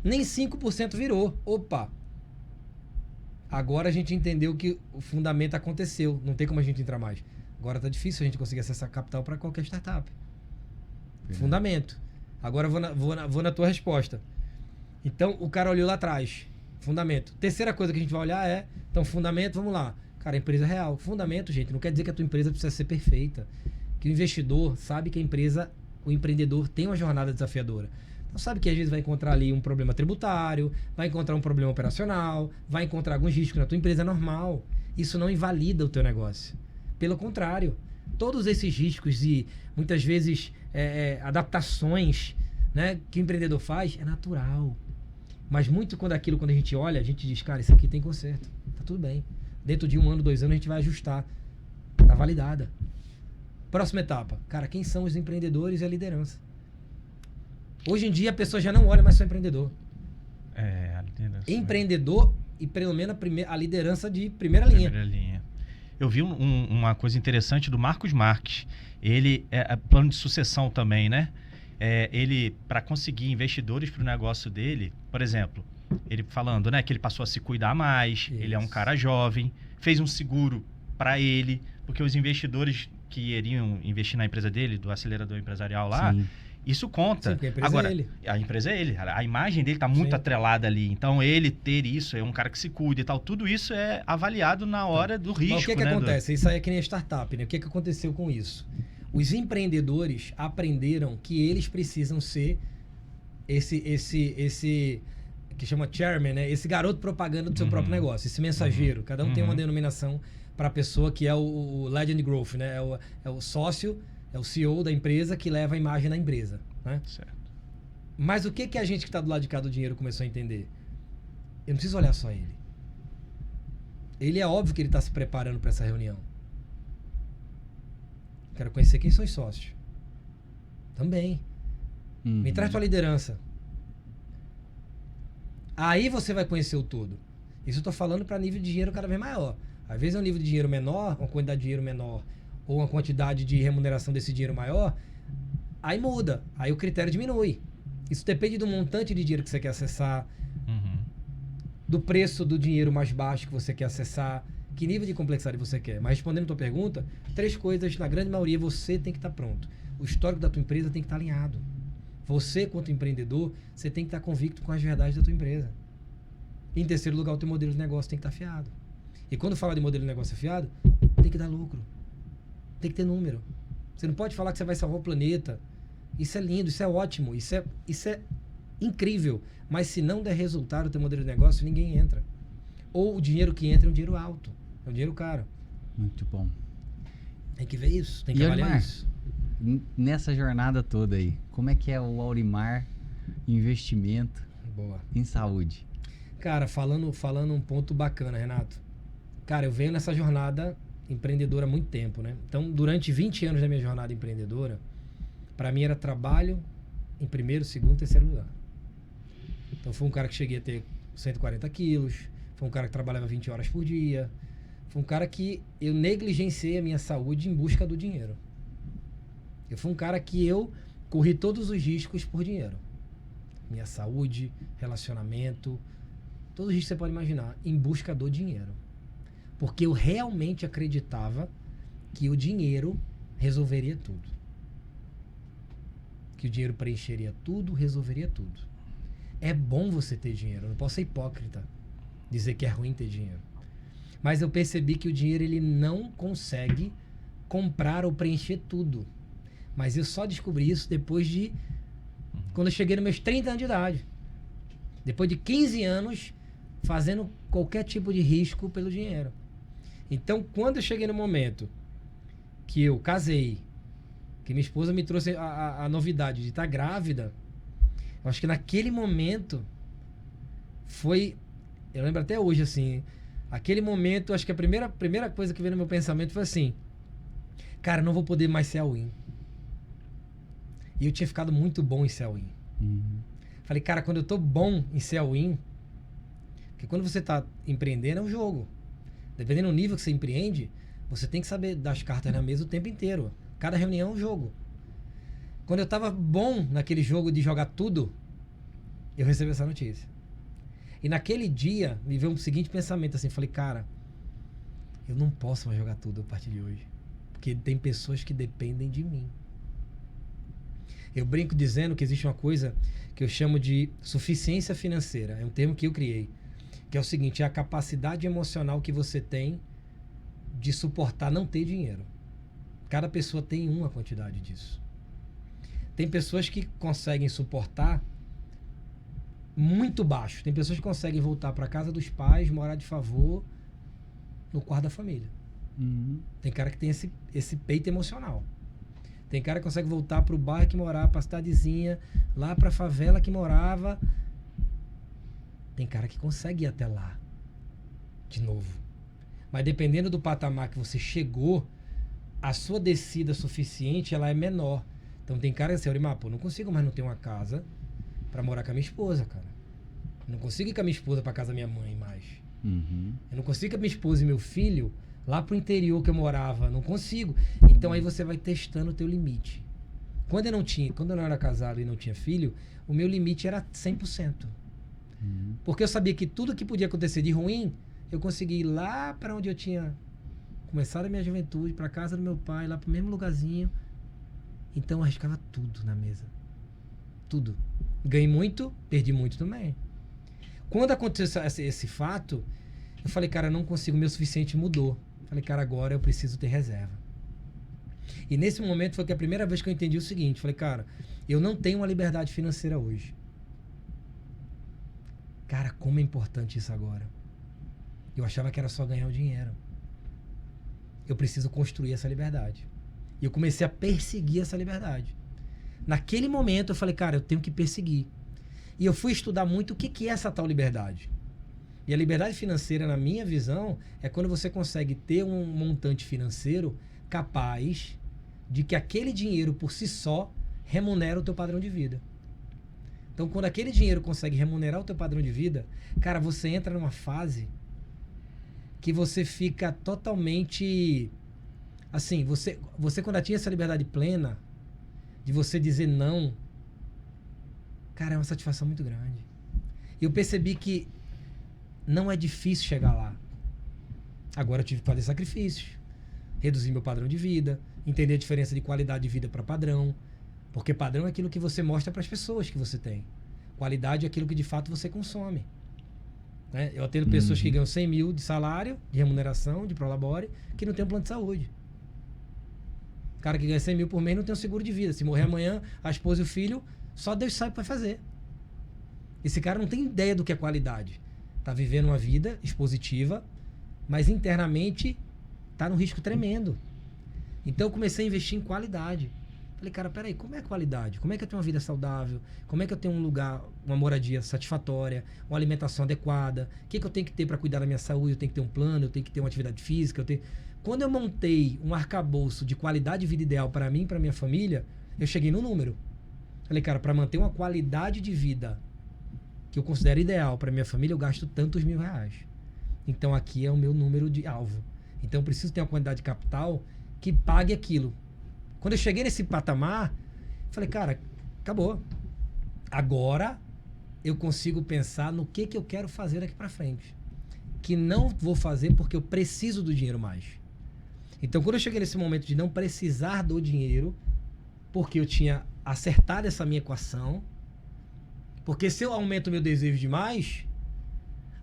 nem 5% virou. Opa! Agora a gente entendeu que o fundamento aconteceu. Não tem como a gente entrar mais. Agora tá difícil a gente conseguir acessar capital para qualquer startup. Fundamento. Agora vou na tua resposta. Então, o cara olhou lá atrás. Fundamento. Terceira coisa que a gente vai olhar é... Então, fundamento, vamos lá. Cara, empresa real. Fundamento, gente, não quer dizer que a tua empresa precisa ser perfeita. Que o investidor sabe que a empresa, o empreendedor tem uma jornada desafiadora. Então sabe que às vezes vai encontrar ali um problema tributário, vai encontrar um problema operacional, vai encontrar alguns riscos na tua empresa, é normal. Isso não invalida o teu negócio. Pelo contrário, todos esses riscos e muitas vezes adaptações, né, que o empreendedor faz é natural. Mas muito quando a gente olha, a gente diz, cara, isso aqui tem conserto. Tá tudo bem. Dentro de 1 ano, 2 anos, a gente vai ajustar. Tá validada. Próxima etapa. Cara, quem são os empreendedores e a liderança? Hoje em dia a pessoa já não olha mais só empreendedor. A liderança. Empreendedor e pelo menos a liderança de primeira linha. Eu vi uma coisa interessante do Marcos Marques. Ele é plano de sucessão também, né? Ele, para conseguir investidores para o negócio dele, por exemplo, ele falando, né, que ele passou a se cuidar mais, Isso. Ele é um cara jovem, fez um seguro para ele, porque os investidores que iriam investir na empresa dele, do acelerador empresarial lá, Sim. isso conta. Sim, porque a empresa Agora, é ele. a empresa é ele, a imagem dele está muito Sim. atrelada ali. Então, ele ter isso, é um cara que se cuida e tal, tudo isso é avaliado na hora do risco. Mas o que né, acontece? Isso aí é que nem a startup, né? O que aconteceu com isso? Os empreendedores aprenderam que eles precisam ser esse que chama chairman, né? Esse garoto propaganda do seu próprio negócio, esse mensageiro. Cada um tem uma denominação para a pessoa que é o Legend Growth, né? É o sócio, é o CEO da empresa que leva a imagem da empresa, né? Certo. Mas o que a gente que está do lado de cá do dinheiro começou a entender? Eu não preciso olhar só ele. Ele é óbvio que ele está se preparando para essa reunião. Quero conhecer quem são os sócios. Também. Me traz tua liderança. Aí você vai conhecer o todo. Isso eu tô falando para nível de dinheiro cada vez maior. Às vezes é um nível de dinheiro menor, uma quantidade de dinheiro menor, ou uma quantidade de remuneração desse dinheiro maior, aí muda. Aí o critério diminui. Isso depende do montante de dinheiro que você quer acessar, do preço do dinheiro mais baixo que você quer acessar, que nível de complexidade você quer. Mas respondendo a tua pergunta, 3 coisas, na grande maioria, você tem que estar pronto. O histórico da tua empresa tem que estar alinhado. Você, quanto empreendedor, você tem que estar convicto com as verdades da tua empresa. Em terceiro lugar, o teu modelo de negócio tem que estar afiado. E quando fala de modelo de negócio afiado, tem que dar lucro. Tem que ter número. Você não pode falar que você vai salvar o planeta. Isso é lindo, isso é ótimo, isso é incrível. Mas se não der resultado o teu modelo de negócio, ninguém entra. Ou o dinheiro que entra é um dinheiro alto, é um dinheiro caro. Muito bom. Tem que ver isso, tem que E avaliar Aurimar, isso. nessa jornada toda aí, como é que é o Aurimar investimento Boa. em saúde? Cara, falando um ponto bacana, Renato. Cara, eu venho nessa jornada empreendedora há muito tempo, né? Então, durante 20 anos da minha jornada empreendedora, para mim era trabalho em primeiro, segundo, terceiro lugar. Então, fui um cara que cheguei a ter 140 quilos, foi um cara que trabalhava 20 horas por dia, foi um cara que eu negligenciei a minha saúde em busca do dinheiro. Eu fui um cara que eu corri todos os riscos por dinheiro. Minha saúde, relacionamento, todos os riscos que você pode imaginar, em busca do dinheiro. Porque eu realmente acreditava que o dinheiro resolveria tudo. Que o dinheiro preencheria tudo, resolveria tudo. É bom você ter dinheiro, eu não posso ser hipócrita, dizer que é ruim ter dinheiro. Mas eu percebi que o dinheiro ele não consegue comprar ou preencher tudo. Mas eu só descobri isso depois de... quando eu cheguei nos meus 30 anos de idade. Depois de 15 anos fazendo qualquer tipo de risco pelo dinheiro. Então, quando eu cheguei no momento que eu casei, que minha esposa me trouxe a novidade de estar grávida, eu acho que naquele momento foi... eu lembro até hoje, assim, aquele momento, acho que a primeira coisa que veio no meu pensamento foi assim, cara, não vou poder mais ser all-in. E eu tinha ficado muito bom em ser all-in. Falei, cara, quando eu tô bom em ser all-in, porque quando você tá empreendendo é um jogo. Dependendo do nível que você empreende, você tem que saber dar as cartas na mesa o tempo inteiro. Cada reunião é um jogo. Quando eu tava bom naquele jogo de jogar tudo, eu recebi essa notícia. E naquele dia, me veio um seguinte pensamento assim, falei, cara, eu não posso mais jogar tudo a partir de hoje. Porque tem pessoas que dependem de mim. Eu brinco dizendo que existe uma coisa que eu chamo de suficiência financeira. É um termo que eu criei. Que é o seguinte, é a capacidade emocional que você tem de suportar não ter dinheiro. Cada pessoa tem uma quantidade disso. Tem pessoas que conseguem suportar muito baixo. Tem pessoas que conseguem voltar para casa dos pais, morar de favor no quarto da família. Tem cara que tem esse peito emocional. Tem cara que consegue voltar pro bairro que morava, pra cidadezinha, lá pra favela que morava. Tem cara que consegue ir até lá. De novo. Mas dependendo do patamar que você chegou, a sua descida suficiente, ela é menor. Então tem cara que assim, Aurimar, pô, não consigo mais não ter uma casa pra morar com a minha esposa, cara. Eu não consigo ir com a minha esposa pra casa da minha mãe mais. Eu não consigo ir com a minha esposa e meu filho lá pro interior que eu morava. Não consigo. Então aí você vai testando o teu limite. Quando eu não era casado e não tinha filho, o meu limite era 100%. Porque eu sabia que tudo que podia acontecer de ruim, eu conseguia ir lá para onde eu tinha começado a minha juventude, para casa do meu pai, lá pro mesmo lugarzinho. Então eu arriscava tudo na mesa. Tudo. Ganhei muito, perdi muito também. Quando aconteceu esse fato, eu falei, cara, não consigo, o meu suficiente mudou. Falei, cara, agora eu preciso ter reserva. E nesse momento foi que a primeira vez que eu entendi o seguinte. Falei, cara, eu não tenho uma liberdade financeira hoje. Cara, como é importante isso agora. Eu achava que era só ganhar o dinheiro. Eu preciso construir essa liberdade. E eu comecei a perseguir essa liberdade. Naquele momento eu falei, cara, eu tenho que perseguir. E eu fui estudar muito o que é essa tal liberdade. E a liberdade financeira, na minha visão, é quando você consegue ter um montante financeiro capaz de que aquele dinheiro por si só remunera o teu padrão de vida. Então, quando aquele dinheiro consegue remunerar o teu padrão de vida, cara, você entra numa fase que você fica totalmente... Assim, você quando tinha essa liberdade plena de você dizer não, cara, é uma satisfação muito grande. E eu percebi que não é difícil chegar lá. Agora eu tive que fazer sacrifícios, reduzir meu padrão de vida, entender a diferença de qualidade de vida para padrão, porque padrão é aquilo que você mostra para as pessoas que você tem. Qualidade é aquilo que de fato você consome. Né? Eu atendo pessoas que ganham 100 mil de salário, de remuneração, de prolabore, que não tem um plano de saúde. O cara que ganha 100 mil por mês não tem um seguro de vida. Se morrer amanhã, a esposa e o filho, só Deus sabe o que vai fazer. Esse cara não tem ideia do que é qualidade. Tá vivendo uma vida expositiva, mas internamente tá num risco tremendo. Então eu comecei a investir em qualidade. Falei, cara, peraí, como é qualidade? Como é que eu tenho uma vida saudável? Como é que eu tenho um lugar, uma moradia satisfatória, uma alimentação adequada? O que eu tenho que ter para cuidar da minha saúde? Eu tenho que ter um plano, eu tenho que ter uma atividade física. Quando eu montei um arcabouço de qualidade de vida ideal para mim e para minha família, eu cheguei no número. Falei, cara, para manter uma qualidade de vida que eu considero ideal para minha família, eu gasto tantos R$1.000. Então aqui é o meu número de alvo. Então eu preciso ter uma quantidade de capital que pague aquilo. Quando eu cheguei nesse patamar, falei, cara, acabou. Agora eu consigo pensar no que eu quero fazer daqui para frente. Que não vou fazer porque eu preciso do dinheiro mais. Então quando eu cheguei nesse momento de não precisar do dinheiro, porque eu tinha acertado essa minha equação, porque se eu aumento o meu desejo demais,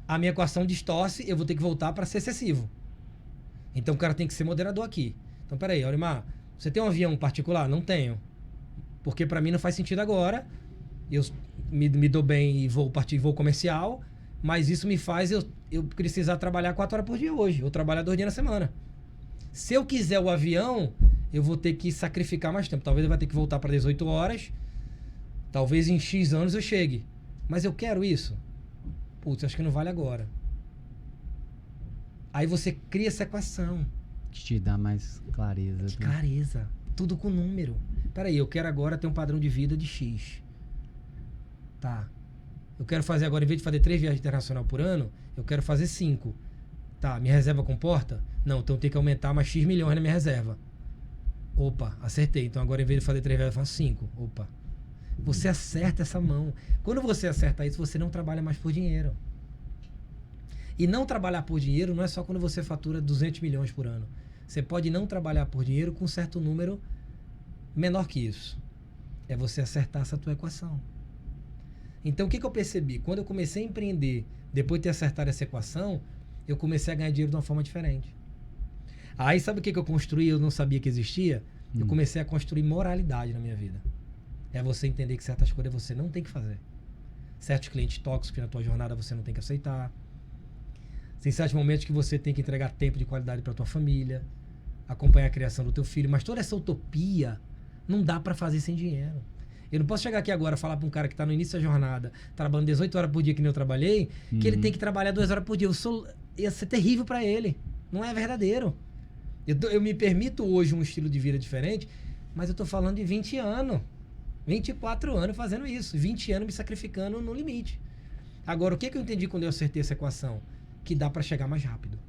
a minha equação distorce, eu vou ter que voltar para ser excessivo. Então o cara tem que ser moderador aqui. Então peraí, Aurimar, você tem um avião particular? Não tenho. Porque para mim não faz sentido agora. Eu me dou bem e vou partir voo comercial, mas isso me faz eu precisar trabalhar 4 horas por dia hoje, ou trabalhar 2 dias na semana. Se eu quiser o avião, eu vou ter que sacrificar mais tempo. Talvez eu vá ter que voltar para 18 horas. Talvez em X anos eu chegue. Mas eu quero isso? Putz, acho que não vale agora. Aí você cria essa equação. Que te dá mais clareza. Que clareza. Tudo com número. Peraí, eu quero agora ter um padrão de vida de X. Tá. Eu quero fazer agora, em vez de fazer 3 viagens internacionais por ano, eu quero fazer 5. Tá, minha reserva comporta? Não, então eu tenho que aumentar mais X milhões na minha reserva. Opa, acertei. Então agora, em vez de fazer 3 viagens, eu faço 5. Opa. Você acerta essa mão. Quando você acerta isso, você não trabalha mais por dinheiro. E não trabalhar por dinheiro não é só quando você fatura 200 milhões por ano. Você pode não trabalhar por dinheiro com um certo número menor que isso. É você acertar essa tua equação. Então, o que eu percebi? Quando eu comecei a empreender, depois de ter acertado essa equação, eu comecei a ganhar dinheiro de uma forma diferente. Aí, sabe o que eu construí? Eu não sabia que existia. Eu comecei a construir moralidade na minha vida. É você entender que certas coisas você não tem que fazer. certos clientes tóxicos que na tua jornada você não tem que aceitar. Tem certos momentos que você tem que entregar tempo de qualidade para tua família, acompanhar a criação do teu filho, mas toda essa utopia não dá para fazer sem dinheiro. Eu não posso chegar aqui agora e falar para um cara que está no início da jornada, trabalhando 18 horas por dia que nem eu trabalhei, que ele tem que trabalhar 2 horas por dia. Ia ser terrível para ele. Não é verdadeiro. Eu me permito hoje um estilo de vida diferente, mas eu tô falando de 20 anos. 24 anos fazendo isso. 20 anos me sacrificando no limite. Agora, o que eu entendi quando eu acertei essa equação? Que dá para chegar mais rápido.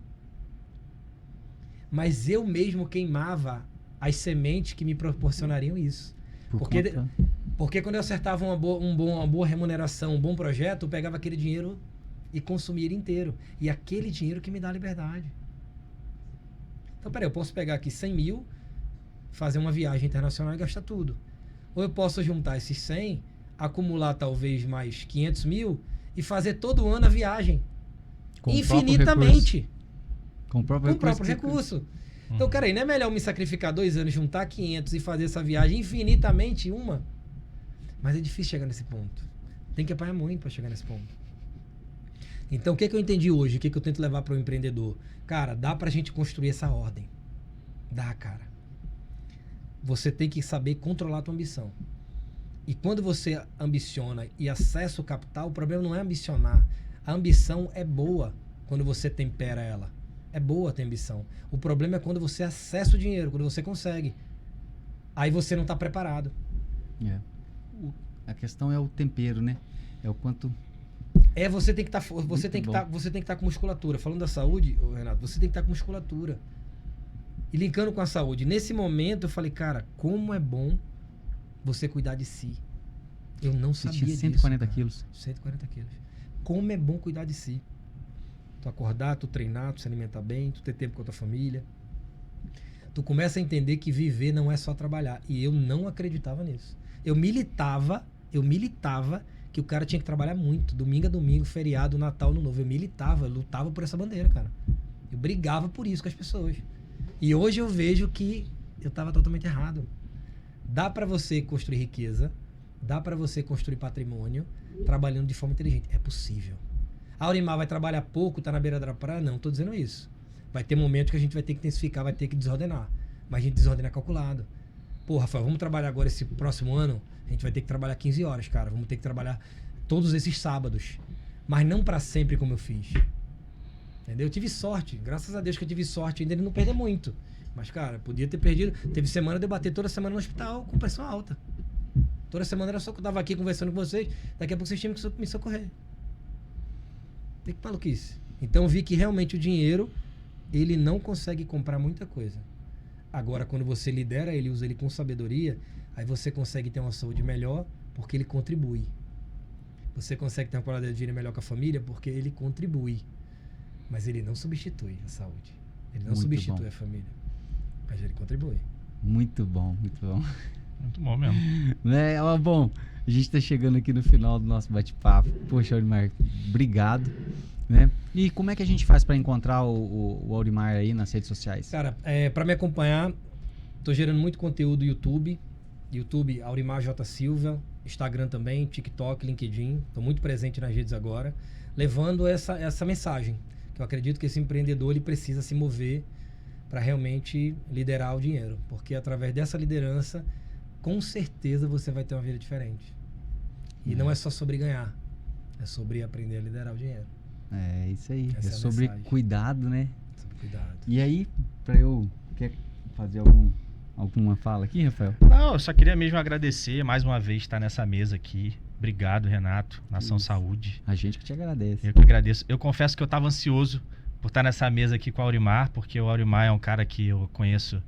Mas eu mesmo queimava as sementes que me proporcionariam isso. Porque quando eu acertava uma boa remuneração, um bom projeto, eu pegava aquele dinheiro e consumia ele inteiro. E aquele dinheiro que me dá liberdade. Então, peraí, eu posso pegar aqui 100 mil, fazer uma viagem internacional e gastar tudo. Ou eu posso juntar esses 100, acumular talvez mais 500 mil e fazer todo ano a viagem. Com infinitamente. Com o próprio recurso. Então, cara, não é melhor me sacrificar 2 anos, juntar 500 e fazer essa viagem infinitamente uma? Mas é difícil chegar nesse ponto. Tem que apanhar muito para chegar nesse ponto. Então, o que eu entendi hoje? O que eu tento levar para o empreendedor? Cara, dá pra gente construir essa ordem. Dá, cara. Você tem que saber controlar a tua ambição. E quando você ambiciona e acessa o capital, o problema não é ambicionar. A ambição é boa quando você tempera ela. É boa ter ambição. O problema é quando você acessa o dinheiro, quando você consegue. Aí você não está preparado. A questão é o tempero, né? É o quanto... Você tem que estar com musculatura. Falando da saúde, Renato, você tem que estar com musculatura. E linkando com a saúde. Nesse momento eu falei, cara, como é bom você cuidar de si. Eu não sabia disso. 140 quilos. 140 quilos. Como é bom cuidar de si. Tu acordar, tu treinar, tu se alimentar bem, tu ter tempo com a tua família. Tu começa a entender que viver não é só trabalhar. E eu não acreditava nisso. Eu militava que o cara tinha que trabalhar muito. Domingo a domingo, feriado, Natal, Ano Novo. Eu lutava por essa bandeira, cara. Eu brigava por isso com as pessoas. E hoje eu vejo que eu estava totalmente errado. Dá para você construir riqueza, dá para você construir patrimônio, trabalhando de forma inteligente. É possível. A Aurimar vai trabalhar pouco, tá na beira da praia? Não, tô dizendo isso. Vai ter momentos que a gente vai ter que intensificar, vai ter que desordenar. Mas a gente desordena calculado. Pô, Rafael, vamos trabalhar agora esse próximo ano? A gente vai ter que trabalhar 15 horas, cara. Vamos ter que trabalhar todos esses sábados. Mas não para sempre como eu fiz. Entendeu? Eu tive sorte. Graças a Deus que eu tive sorte ainda de não perder muito. Mas, cara, podia ter perdido. Teve semana de eu bater toda semana no hospital com pressão alta. Toda semana era só que eu tava aqui conversando com vocês. Daqui a pouco vocês tinham que me socorrer. Que maluquice. Então eu vi que realmente o dinheiro, ele não consegue comprar muita coisa. Agora, quando você lidera ele, usa ele com sabedoria, aí você consegue ter uma saúde melhor porque ele contribui. Você consegue ter uma qualidade de vida melhor com a família porque ele contribui. Mas ele não substitui a saúde. Ele não substitui a família. Mas ele contribui. Muito bom, muito bom. Muito bom mesmo. Bom, a gente está chegando aqui no final do nosso bate-papo. Poxa, Aurimar, obrigado. Né? E como é que a gente faz para encontrar o Aurimar aí nas redes sociais? Cara, para me acompanhar, tô gerando muito conteúdo no YouTube. YouTube, Aurimar J. Silva. Instagram também, TikTok, LinkedIn. Tô muito presente nas redes agora. Levando essa mensagem. Que eu acredito que esse empreendedor ele precisa se mover para realmente liderar o dinheiro. Porque através dessa liderança, com certeza você vai ter uma vida diferente. E não é só sobre ganhar. É sobre aprender a liderar o dinheiro. É isso aí. Essa é sobre cuidado, né? Sobre cuidado. E aí, quer fazer alguma fala aqui, Rafael? Não, eu só queria mesmo agradecer mais uma vez estar nessa mesa aqui. Obrigado, Renato. Nação Saúde. A gente que te agradece. Eu que agradeço. Eu confesso que eu estava ansioso por estar nessa mesa aqui com o Aurimar, porque o Aurimar é um cara que eu conheço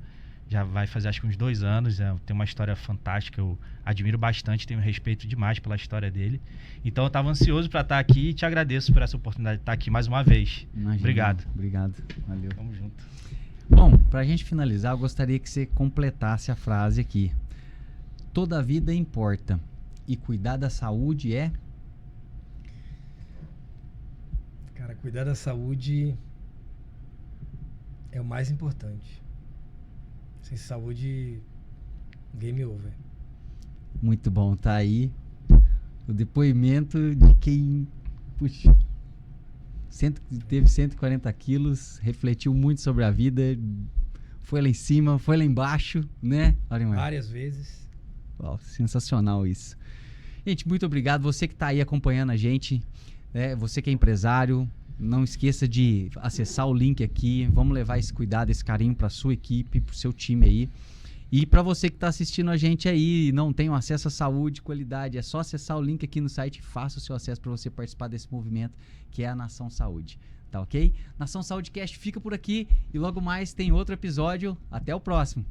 já vai fazer acho que uns 2 anos, tem uma história fantástica, eu admiro bastante, tenho respeito demais pela história dele. Então eu estava ansioso para estar aqui e te agradeço por essa oportunidade de estar aqui mais uma vez. Imagina, obrigado. Obrigado, valeu. Tamo junto. Bom, pra gente finalizar, eu gostaria que você completasse a frase aqui. Toda vida importa e cuidar da saúde é... Cara, cuidar da saúde é o mais importante. Sem saúde, game over. Muito bom, tá aí. O depoimento de quem, puxa, teve 140 quilos, refletiu muito sobre a vida, foi lá em cima, foi lá embaixo, né? Várias vezes. Uau, sensacional isso. Gente, muito obrigado. Você que está aí acompanhando a gente, né? Você que é empresário, não esqueça de acessar o link aqui. Vamos levar esse cuidado, esse carinho para sua equipe, para o seu time aí. E para você que está assistindo a gente aí e não tem um acesso à saúde, qualidade, é só acessar o link aqui no site e faça o seu acesso para você participar desse movimento que é a Nação Saúde. Tá ok? Nação Saúde Cast fica por aqui e logo mais tem outro episódio. Até o próximo.